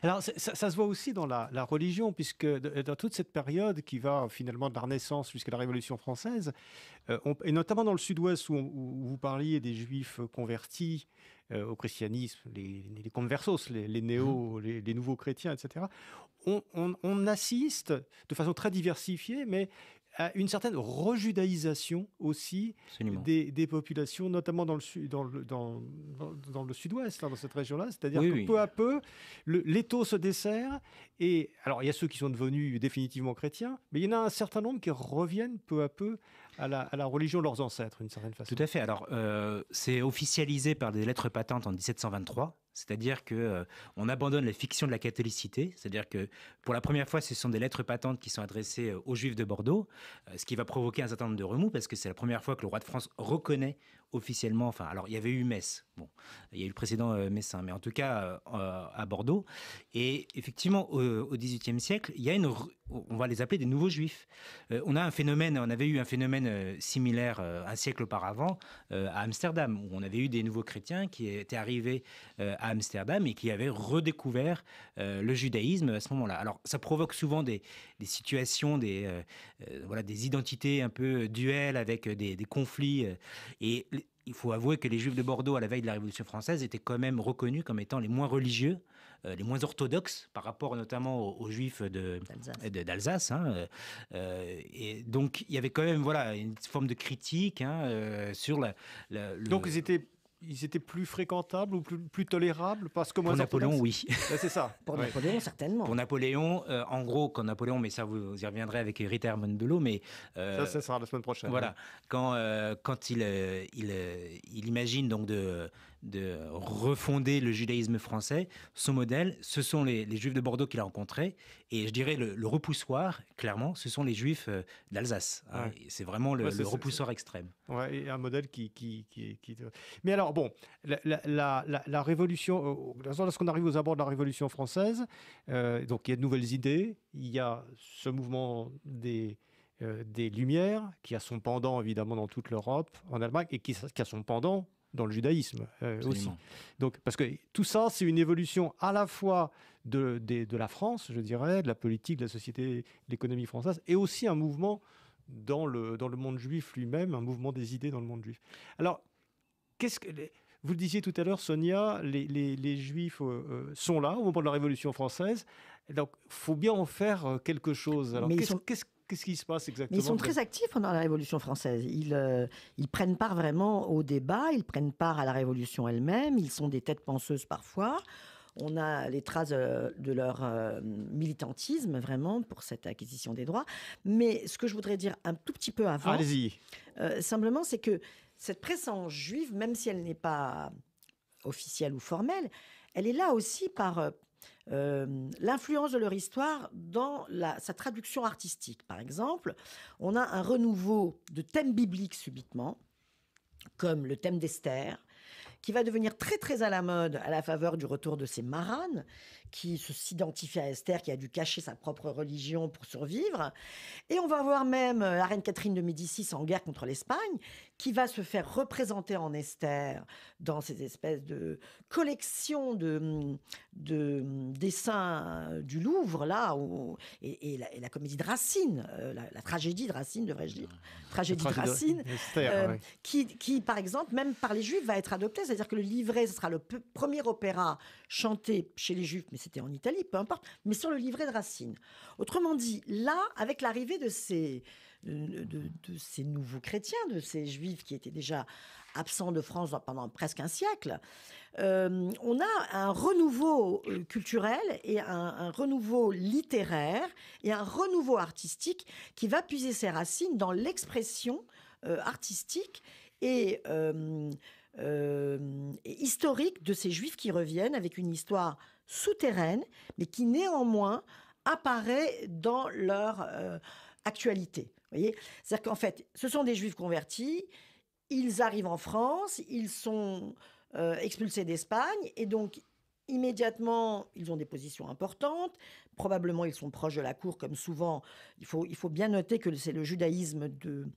Alors, ça se voit aussi dans la religion, puisque dans toute cette période qui va finalement de la Renaissance jusqu'à la Révolution française, et notamment dans le sud-ouest où vous parliez des Juifs convertis au christianisme, les conversos, les néos, les nouveaux chrétiens, etc., on assiste de façon très diversifiée, mais à une certaine rejudaïsation aussi des populations, notamment dans le sud-ouest, dans cette région-là. C'est-à-dire que peu à peu, l'étau se dessert. Et alors, il y a ceux qui sont devenus définitivement chrétiens, mais il y en a un certain nombre qui reviennent peu à peu à la religion de leurs ancêtres, d'une certaine façon. Tout à fait. Alors, c'est officialisé par des lettres patentes en 1723. C'est-à-dire qu'on abandonne la fiction de la catholicité, c'est-à-dire que pour la première fois, ce sont des lettres patentes qui sont adressées aux Juifs de Bordeaux, ce qui va provoquer un certain nombre de remous, parce que c'est la première fois que le roi de France reconnaît officiellement, alors il y avait eu Metz, il y a eu le précédent messin, mais en tout cas à Bordeaux. Et effectivement, au XVIIIe siècle, il y a on va les appeler des nouveaux Juifs. On avait eu un phénomène similaire un siècle auparavant à Amsterdam, où on avait eu des nouveaux chrétiens qui étaient arrivés à Amsterdam et qui avaient redécouvert le judaïsme à ce moment-là. Alors, ça provoque souvent des situations, des identités un peu duelles avec des conflits. Et il faut avouer que les Juifs de Bordeaux, à la veille de la Révolution française, étaient quand même reconnus comme étant les moins religieux, les moins orthodoxes par rapport notamment aux Juifs d'Alsace. Et donc, il y avait quand même une forme de critique sur Donc, ils étaient ils étaient plus fréquentables ou plus tolérables parce que Pour Napoléon, oui. C'est ça. Pour Napoléon, certainement. Pour Napoléon, en gros, quand Napoléon, mais ça vous y reviendrez avec Rita Hermann Belot, mais ça sera la semaine prochaine. Voilà, quand il imagine donc de refonder le judaïsme français, son modèle, ce sont les Juifs de Bordeaux qu'il a rencontrés, et je dirais le repoussoir, clairement, ce sont les Juifs d'Alsace. Hein. Ouais. C'est vraiment le repoussoir extrême. Ouais, et un modèle qui... Mais alors, bon, la Révolution, lorsqu'on arrive aux abords de la Révolution française, donc il y a de nouvelles idées, il y a ce mouvement des Lumières, qui a son pendant évidemment dans toute l'Europe, en Allemagne, et qui a son pendant dans le judaïsme aussi. Donc, parce que tout ça, c'est une évolution à la fois de la France, je dirais, de la politique, de la société, de l'économie française, et aussi un mouvement dans le monde juif lui-même, un mouvement des idées dans le monde juif. Alors, vous le disiez tout à l'heure, Sonia, les Juifs sont là au moment de la Révolution française, donc il faut bien en faire quelque chose. Alors, qu'est-ce qui se passe exactement? Mais ils sont très actifs pendant la Révolution française. Ils prennent part vraiment au débat, ils prennent part à la Révolution elle-même, ils sont des têtes penseuses parfois. On a les traces de leur militantisme, vraiment, pour cette acquisition des droits. Mais ce que je voudrais dire un tout petit peu avant, simplement, c'est que cette présence juive, même si elle n'est pas officielle ou formelle, elle est là aussi par... l'influence de leur histoire dans sa traduction artistique. Par exemple, on a un renouveau de thèmes bibliques subitement, comme le thème d'Esther, qui va devenir très très à la mode à la faveur du retour de ces maranes qui s'identifient à Esther, qui a dû cacher sa propre religion pour survivre. Et on va voir même la reine Catherine de Médicis en guerre contre l'Espagne, qui va se faire représenter en Esther dans ces espèces de collections de dessins du Louvre, là, et la comédie de Racine, la tragédie de Racine, devrais-je dire, tragédie de Racine, qui, par exemple, même par les Juifs, va être adoptée. C'est-à-dire que le livret, ce sera le premier opéra chanté chez les Juifs, mais c'était en Italie, peu importe, mais sur le livret de Racine. Autrement dit, là, avec l'arrivée de ces nouveaux chrétiens, de ces Juifs qui étaient déjà absents de France pendant presque un siècle, on a un renouveau culturel et un renouveau littéraire et un renouveau artistique qui va puiser ses racines dans l'expression artistique et historique de ces Juifs qui reviennent avec une histoire souterraine, mais qui néanmoins apparaît dans leur actualité. Vous voyez ? C'est-à-dire qu'en fait, ce sont des Juifs convertis, ils arrivent en France, ils sont expulsés d'Espagne, et donc immédiatement, ils ont des positions importantes. Probablement, ils sont proches de la cour, comme souvent. Il faut bien noter que c'est le judaïsme de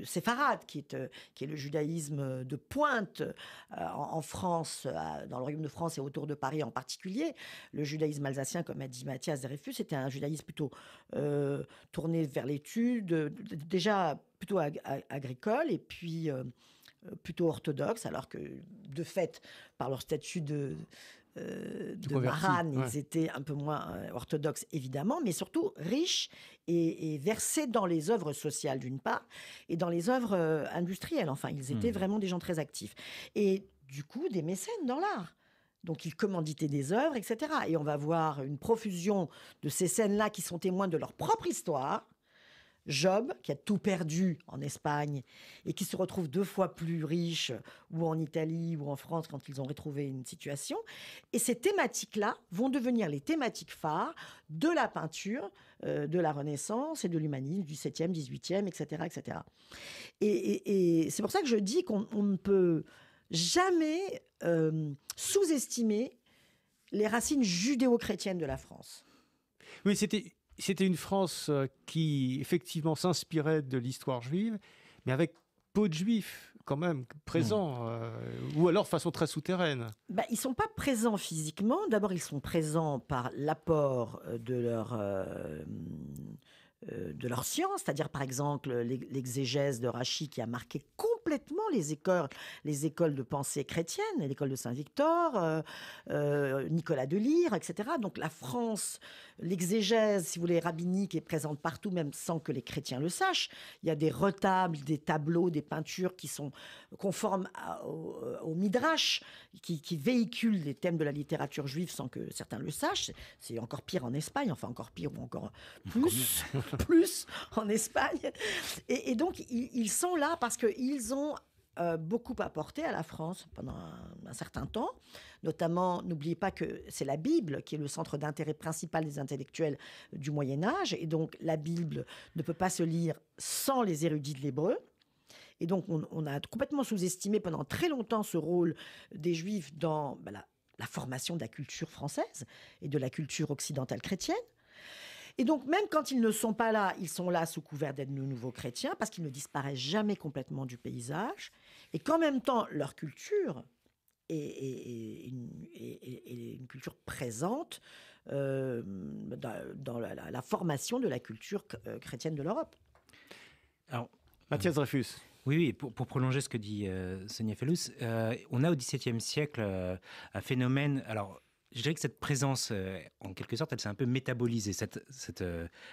séfarade qui est le judaïsme de pointe en France, dans le Royaume de France et autour de Paris en particulier. Le judaïsme alsacien, comme a dit Mathias Dreyfus, c'était un judaïsme plutôt tourné vers l'étude, déjà plutôt agricole, et puis plutôt orthodoxe, alors que, de fait, par leur statut de marane, ils étaient un peu moins orthodoxes, évidemment, mais surtout riches et versés dans les œuvres sociales, d'une part, et dans les œuvres industrielles. Enfin, ils étaient vraiment des gens très actifs. Et du coup, des mécènes dans l'art. Donc, ils commanditaient des œuvres, etc. Et on va voir une profusion de ces scènes-là qui sont témoins de leur propre histoire. Job, qui a tout perdu en Espagne et qui se retrouve 2 fois plus riche, ou en Italie ou en France, quand ils ont retrouvé une situation. Et ces thématiques-là vont devenir les thématiques phares de la peinture, de la Renaissance et de l'humanisme du 7e, 18e, etc. etc. Et c'est pour ça que je dis qu'on ne peut jamais sous-estimer les racines judéo-chrétiennes de la France. Oui, c'était une France qui, effectivement, s'inspirait de l'histoire juive, mais avec peu de juifs, quand même, présents, ou alors de façon très souterraine. Ils ne sont pas présents physiquement. D'abord, ils sont présents par l'apport de leur science, c'est-à-dire, par exemple, l'exégèse de Rachi qui a marqué complètement les écoles de pensée chrétienne, l'école de Saint-Victor, Nicolas de Lyre, etc. Donc la France, l'exégèse, si vous voulez, rabbinique est présente partout, même sans que les chrétiens le sachent. Il y a des retables, des tableaux, des peintures qui sont conformes au Midrash, qui véhiculent les thèmes de la littérature juive sans que certains le sachent. C'est encore pire en Espagne, enfin encore pire ou encore plus en Espagne. Et donc, ils sont là parce qu'ils ont beaucoup apporté à la France pendant un certain temps. Notamment, n'oubliez pas que c'est la Bible qui est le centre d'intérêt principal des intellectuels du Moyen-Âge. Et donc, la Bible ne peut pas se lire sans les érudits de l'hébreu. Et donc, on a complètement sous-estimé pendant très longtemps ce rôle des Juifs dans la formation de la culture française et de la culture occidentale chrétienne. Et donc, même quand ils ne sont pas là, ils sont là sous couvert d'être de nouveaux chrétiens, parce qu'ils ne disparaissent jamais complètement du paysage, et qu'en même temps, leur culture est une culture présente dans la formation de la culture chrétienne de l'Europe. Alors, Mathias Dreyfus. Oui, pour prolonger ce que dit Sonia Fellous, on a au XVIIe siècle un phénomène... Alors, je dirais que cette présence, en quelque sorte, elle s'est un peu métabolisée.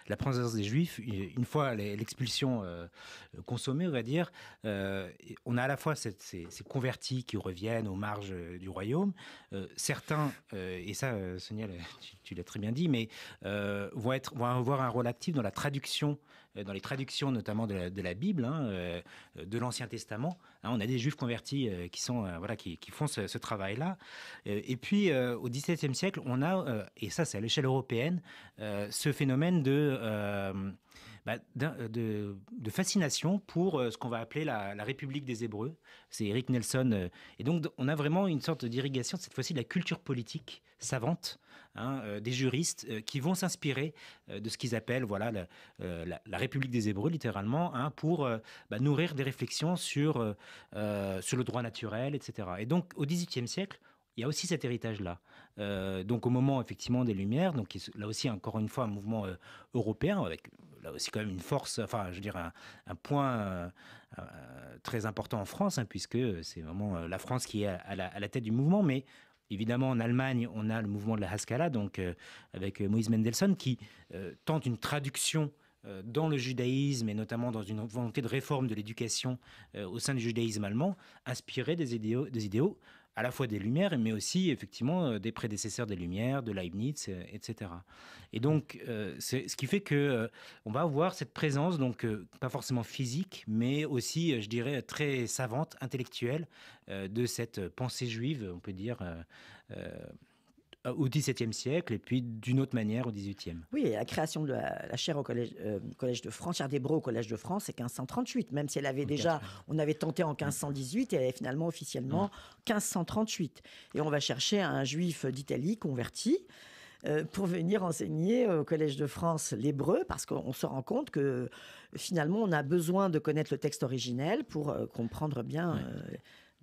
La présence des Juifs, une fois l'expulsion consommée, on va dire, on a à la fois ces convertis qui reviennent aux marges du royaume. Certains, et ça, Sonia, tu l'as très bien dit, mais vont avoir un rôle actif dans la traduction, dans les traductions notamment de la Bible, de l'Ancien Testament. On a des Juifs convertis qui font ce travail-là. Et puis, au XVIIe siècle, on a, et ça c'est à l'échelle européenne, ce phénomène de fascination pour ce qu'on va appeler la République des Hébreux. C'est Eric Nelson. Et donc, on a vraiment une sorte d'irrigation, cette fois-ci, de la culture politique savante, des juristes qui vont s'inspirer de ce qu'ils appellent la République des Hébreux, littéralement, pour nourrir des réflexions sur le droit naturel, etc. Et donc, au XVIIIe siècle, il y a aussi cet héritage-là. Donc, au moment, effectivement, des Lumières, donc là aussi, encore une fois, un mouvement européen, avec là aussi quand même une force, enfin, je veux dire, un point très important en France, puisque c'est vraiment la France qui est à la tête du mouvement. Mais évidemment, en Allemagne, on a le mouvement de la Haskalah, donc avec Moïse Mendelssohn, qui tente une traduction dans le judaïsme et notamment dans une volonté de réforme de l'éducation au sein du judaïsme allemand, inspiré des idéaux à la fois des Lumières, mais aussi effectivement des prédécesseurs des Lumières, de Leibniz, etc. Et donc, c'est ce qui fait que on va avoir cette présence, donc pas forcément physique, mais aussi, je dirais, très savante, intellectuelle, de cette pensée juive, on peut dire, au XVIIe siècle, et puis d'une autre manière au XVIIIe. Oui, et la création de la chaire au collège de France, chaire d'hébreu au Collège de France, c'est 1538, même si elle avait déjà, on avait tenté en 1518, et elle est finalement officiellement 1538. Et on va chercher un juif d'Italie converti pour venir enseigner au Collège de France l'hébreu, parce qu'on se rend compte que finalement, on a besoin de connaître le texte originel pour comprendre bien...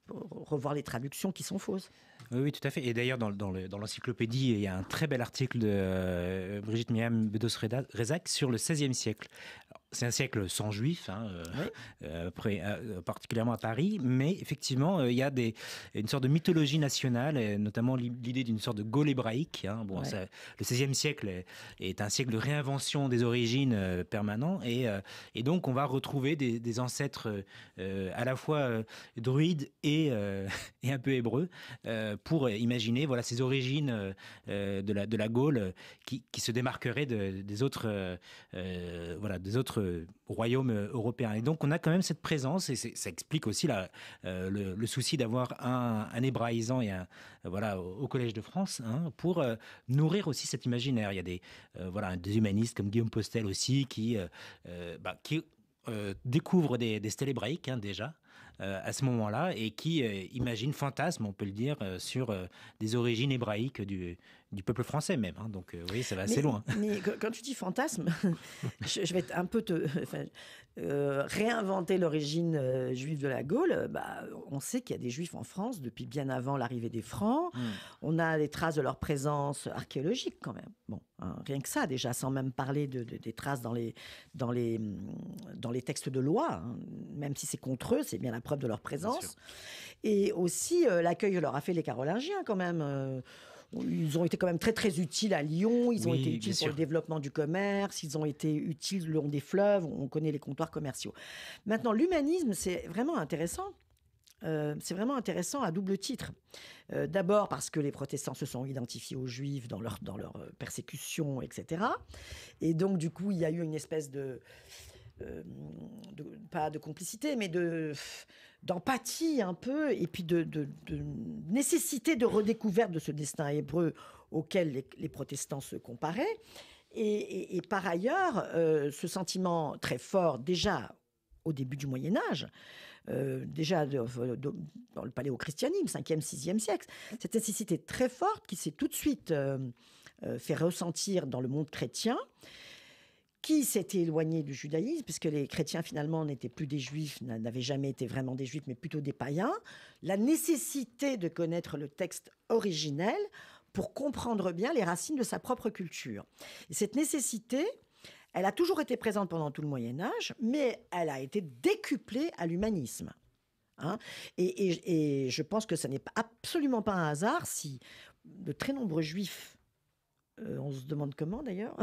pour revoir les traductions qui sont fausses. Oui, tout à fait. Et d'ailleurs, dans l'encyclopédie, il y a un très bel article de Brigitte Myriam Bedos-Rezac sur le XVIe siècle. Alors, c'est un siècle sans juifs, particulièrement à Paris, mais effectivement, il y a une sorte de mythologie nationale, notamment l'idée d'une sorte de Gaule hébraïque. Le XVIe siècle est un siècle de réinvention des origines permanent, et donc on va retrouver des ancêtres à la fois druides et un peu hébreux, pour imaginer ces origines de la Gaule qui se démarqueraient des autres royaumes européens. Et donc on a quand même cette présence, et ça explique aussi le souci d'avoir un hébraïsant au Collège de France, pour nourrir aussi cet imaginaire. Il y a des humanistes comme Guillaume Postel aussi qui découvrent des stèles hébraïques déjà. À ce moment-là, et qui imagine, fantasme, on peut le dire, sur des origines hébraïques du peuple français même. Donc, vous voyez, ça va assez loin. Mais quand tu dis fantasme, je vais un peu réinventer l'origine juive de la Gaule. On sait qu'il y a des juifs en France depuis bien avant l'arrivée des Francs. On a les traces de leur présence archéologique quand même. Bon, rien que ça déjà, sans même parler des traces dans les textes de loi. Même si c'est contre eux, c'est bien la preuve de leur présence. Et aussi, l'accueil leur a fait les Carolingiens quand même. Ils ont été quand même très, très utiles à Lyon. Ils ont été utiles pour le développement du commerce. Ils ont été utiles le long des fleuves. On connaît les comptoirs commerciaux. Maintenant, l'humanisme, c'est vraiment intéressant. C'est vraiment intéressant à double titre. D'abord parce que les protestants se sont identifiés aux Juifs dans leur persécution, etc. Et donc, du coup, il y a eu une espèce pas de complicité, mais d'empathie un peu, et puis de nécessité de redécouverte de ce destin hébreu auquel les protestants se comparaient. Et par ailleurs, ce sentiment très fort, déjà au début du Moyen-Âge, déjà dans le paléochristianisme, 5e, 6e siècle, cette nécessité très forte qui s'est tout de suite fait ressentir dans le monde chrétien, qui s'était éloigné du judaïsme, puisque les chrétiens finalement n'étaient plus des juifs, n'avaient jamais été vraiment des juifs, mais plutôt des païens. La nécessité de connaître le texte originel pour comprendre bien les racines de sa propre culture. Et cette nécessité, elle a toujours été présente pendant tout le Moyen-Âge, mais elle a été décuplée à l'humanisme. Et je pense que ce n'est absolument pas un hasard si de très nombreux juifs, on se demande comment d'ailleurs,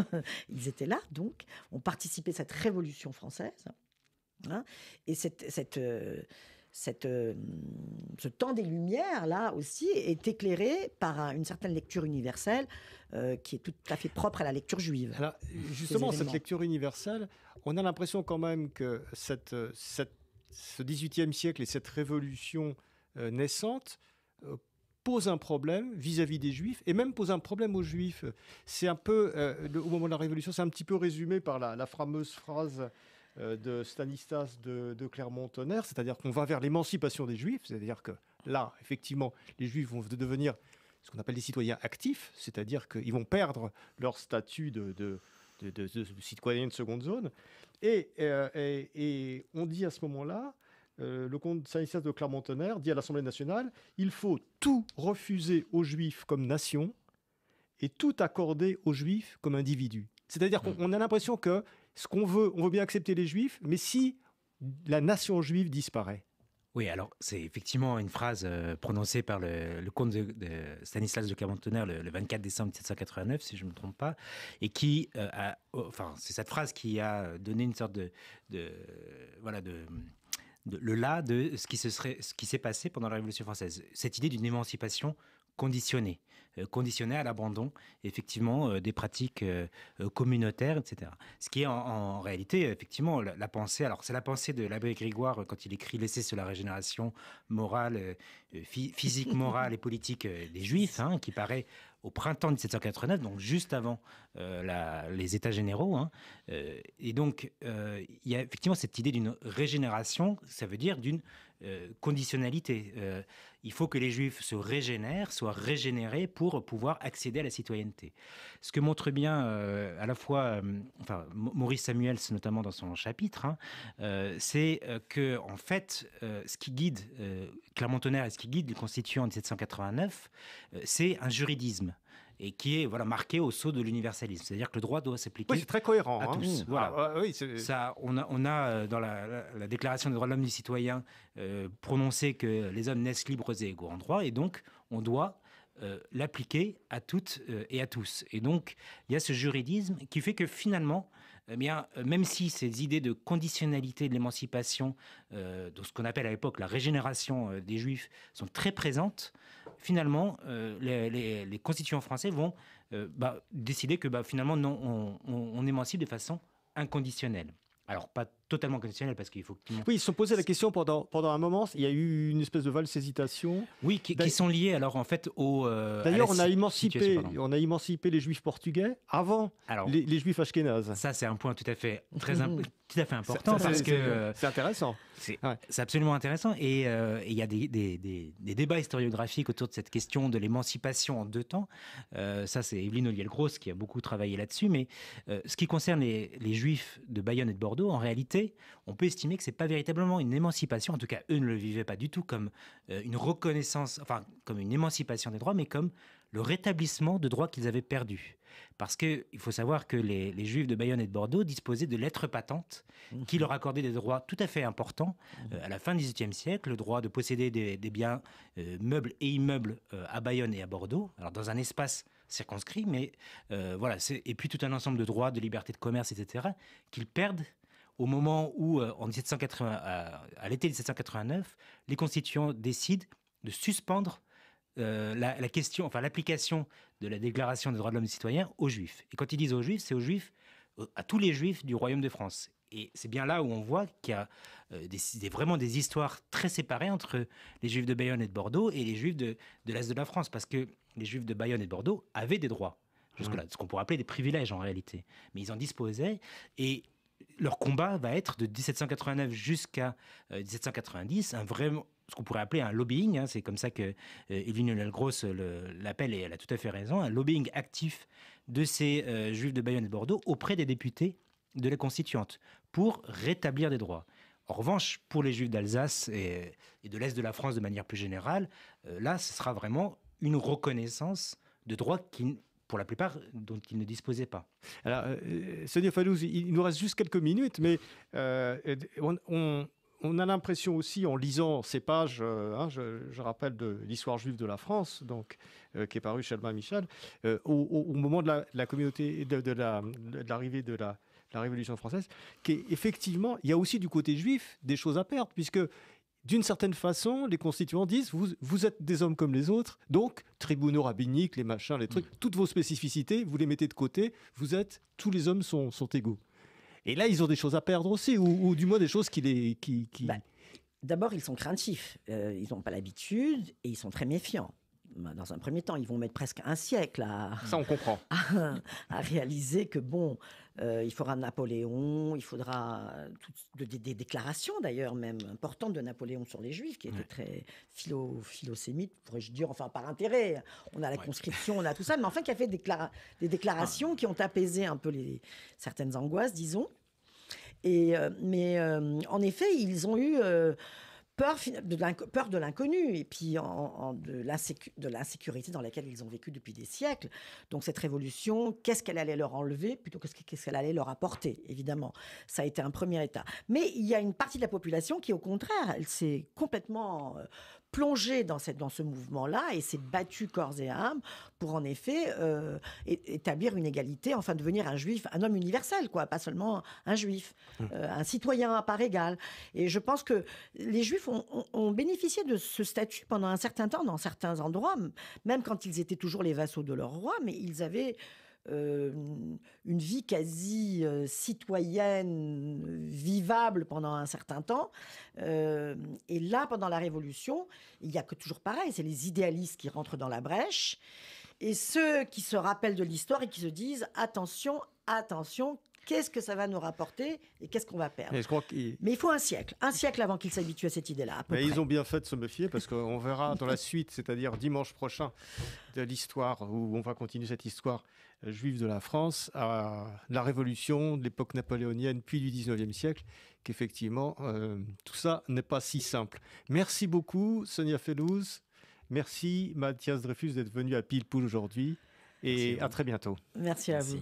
ils étaient là donc, ont participé à cette révolution française. Et ce temps des Lumières, là aussi, est éclairé par une certaine lecture universelle qui est tout à fait propre à la lecture juive. Alors, justement, cette lecture universelle, on a l'impression quand même que ce XVIIIe siècle et cette révolution naissante pose un problème vis-à-vis des Juifs, et même pose un problème aux Juifs. C'est un peu, au moment de la Révolution, c'est un petit peu résumé par la fameuse phrase de Stanislas de Clermont-Tonnerre, c'est-à-dire qu'on va vers l'émancipation des Juifs, c'est-à-dire que là, effectivement, les Juifs vont devenir ce qu'on appelle des citoyens actifs, c'est-à-dire qu'ils vont perdre leur statut de citoyens de seconde zone. Et on dit à ce moment-là, le comte Stanislas de Clermont-Tonnerre dit à l'Assemblée nationale, il faut tout refuser aux Juifs comme nation et tout accorder aux Juifs comme individus. C'est-à-dire qu'on a l'impression que ce qu'on veut, on veut bien accepter les Juifs, mais si la nation juive disparaît. Oui, alors c'est effectivement une phrase prononcée par le comte de Stanislas de Clermont-Tonnerre le 24 décembre 1789, si je ne me trompe pas, et qui c'est cette phrase qui a donné une sorte le là de ce qui s'est passé pendant la Révolution française. Cette idée d'une émancipation conditionnée à l'abandon, effectivement, des pratiques communautaires, etc. Ce qui est en réalité, effectivement, la pensée. Alors, c'est la pensée de l'abbé Grégoire quand il écrit l'essai sur la régénération morale, physique, morale et politique des Juifs, qui paraît au printemps 1789, donc juste avant les États généraux. Et donc, il y a effectivement cette idée d'une régénération, ça veut dire d'une conditionnalité. Il faut que les Juifs se régénèrent, soient régénérés pour pouvoir accéder à la citoyenneté. Ce que montre bien à la fois Maurice Samuels, notamment dans son chapitre, c'est que en fait, ce qui guide Clermont-Tonnerre et ce qui guide les constituants en 1789, c'est un juridisme. Et qui est marqué au sceau de l'universalisme. C'est-à-dire que le droit doit s'appliquer c'est très cohérent, à tous. Ça, on a dans la Déclaration des droits de l'homme et du citoyen prononcé que les hommes naissent libres et égaux en droit, et donc on doit l'appliquer à toutes et à tous. Et donc il y a ce juridisme qui fait que finalement, même si ces idées de conditionnalité de l'émancipation, de ce qu'on appelle à l'époque la régénération des Juifs, sont très présentes, finalement, les constituants français vont décider que finalement, non, on émancipe de façon inconditionnelle. Alors, pas totalement conditionnelle, parce qu'il faut... Oui, ils se sont posé la question pendant un moment. Il y a eu une espèce de valse hésitation. Oui, qui sont liés, alors, en fait, au... D'ailleurs, on a émancipé les Juifs portugais avant les Juifs ashkénazes. Ça, c'est un point tout à fait important, parce que... C'est intéressant. C'est absolument intéressant. Et il y a des débats historiographiques autour de cette question de l'émancipation en deux temps. Ça, c'est Evelyne Ollier-Gross qui a beaucoup travaillé là-dessus. Mais ce qui concerne les Juifs de Bayonne et de Bordeaux, en réalité, français, on peut estimer que ce n'est pas véritablement une émancipation. En tout cas, eux ne le vivaient pas du tout comme une reconnaissance, enfin, comme une émancipation des droits, mais comme le rétablissement de droits qu'ils avaient perdus. Parce qu'il faut savoir que les Juifs de Bayonne et de Bordeaux disposaient de lettres patentes qui leur accordaient des droits tout à fait importants. À la fin du XVIIIe siècle, le droit de posséder des biens meubles et immeubles à Bayonne et à Bordeaux, alors dans un espace circonscrit, mais voilà, et puis tout un ensemble de droits, de liberté de commerce, etc., qu'ils perdent au moment où, à l'été 1789, les constituants décident de suspendre la question, enfin l'application de la Déclaration des droits de l'homme et des citoyens aux Juifs. Et quand ils disent aux Juifs, c'est aux Juifs, à tous les Juifs du Royaume de France. Et c'est bien là où on voit qu'il y a vraiment des histoires très séparées entre les Juifs de Bayonne et de Bordeaux et les Juifs de l'Est de la France, parce que les Juifs de Bayonne et de Bordeaux avaient des droits, jusque-là, ce qu'on pourrait appeler des privilèges en réalité. Mais ils en disposaient, et leur combat va être de 1789 jusqu'à 1790, ce qu'on pourrait appeler un lobbying, c'est comme ça que Eline Honnel-Gross l'appelle, et elle a tout à fait raison, un lobbying actif de ces Juifs de Bayonne et de Bordeaux auprès des députés de la Constituante pour rétablir des droits. En revanche, pour les Juifs d'Alsace et de l'Est de la France de manière plus générale, là, ce sera vraiment une reconnaissance de droits pour la plupart, dont ils ne disposaient pas. Alors, Sonia Fallouz, il nous reste juste quelques minutes, mais on a l'impression aussi, en lisant ces pages, je rappelle, de l'histoire juive de la France, donc, qui est paru chez Albin Michel, au moment de la communauté, de l'arrivée de la Révolution française, qu'effectivement, il y a aussi du côté juif des choses à perdre, puisque d'une certaine façon, les constituants disent vous êtes des hommes comme les autres, donc tribunaux rabbiniques, les machins, les trucs, toutes vos spécificités, vous les mettez de côté, tous les hommes sont égaux. Et là, ils ont des choses à perdre aussi, ou du moins des choses qui... D'abord, ils sont craintifs, ils n'ont pas l'habitude et ils sont très méfiants. Dans un premier temps, ils vont mettre presque un siècle ça, on comprend. à réaliser que il faudra Napoléon, il faudra des déclarations d'ailleurs même importantes de Napoléon sur les Juifs, qui étaient très philosémites, pourrais-je dire, enfin par intérêt. On a la conscription, on a tout ça, mais enfin qui a fait des déclarations qui ont apaisé un peu certaines angoisses, disons. Mais en effet, ils ont eu... peur de l'inconnu et puis de l'insécurité dans laquelle ils ont vécu depuis des siècles. Donc cette révolution, qu'est-ce qu'elle allait leur enlever plutôt que qu'est-ce qu'elle allait leur apporter, évidemment. Ça a été un premier état. Mais il y a une partie de la population qui, au contraire, elle s'est complètement plongée dans ce mouvement-là et s'est battue corps et âme pour, en effet, établir une égalité, enfin devenir un juif, un homme universel, quoi, pas seulement un juif, un citoyen à part égale. Et je pense que les juifs ont bénéficié de ce statut pendant un certain temps, dans certains endroits, même quand ils étaient toujours les vassaux de leur roi, mais ils avaient une vie quasi citoyenne, vivable pendant un certain temps. Et là, pendant la Révolution, il n'y a que toujours pareil, c'est les idéalistes qui rentrent dans la brèche et ceux qui se rappellent de l'histoire et qui se disent « attention, attention ». Qu'est-ce que ça va nous rapporter et qu'est-ce qu'on va perdre ? Mais il faut un siècle avant qu'ils s'habituent à cette idée-là. Ils ont bien fait de se méfier parce qu'on verra dans la suite, c'est-à-dire dimanche prochain, de l'histoire où on va continuer cette histoire juive de la France à la Révolution, de l'époque napoléonienne, puis du 19e siècle, qu'effectivement, tout ça n'est pas si simple. Merci beaucoup, Sonia Fallouz. Merci, Mathias Dreyfus, d'être venu à Pile Poule aujourd'hui. Et à très bientôt. Merci à vous.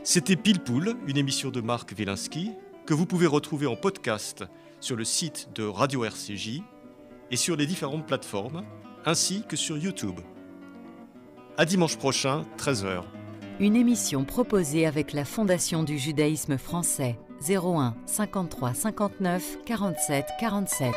C'était Pile Poule, une émission de Marc Wielinski, que vous pouvez retrouver en podcast sur le site de Radio RCJ et sur les différentes plateformes, ainsi que sur YouTube. À dimanche prochain, 13h. Une émission proposée avec la Fondation du judaïsme français, 01 53 59 47 47.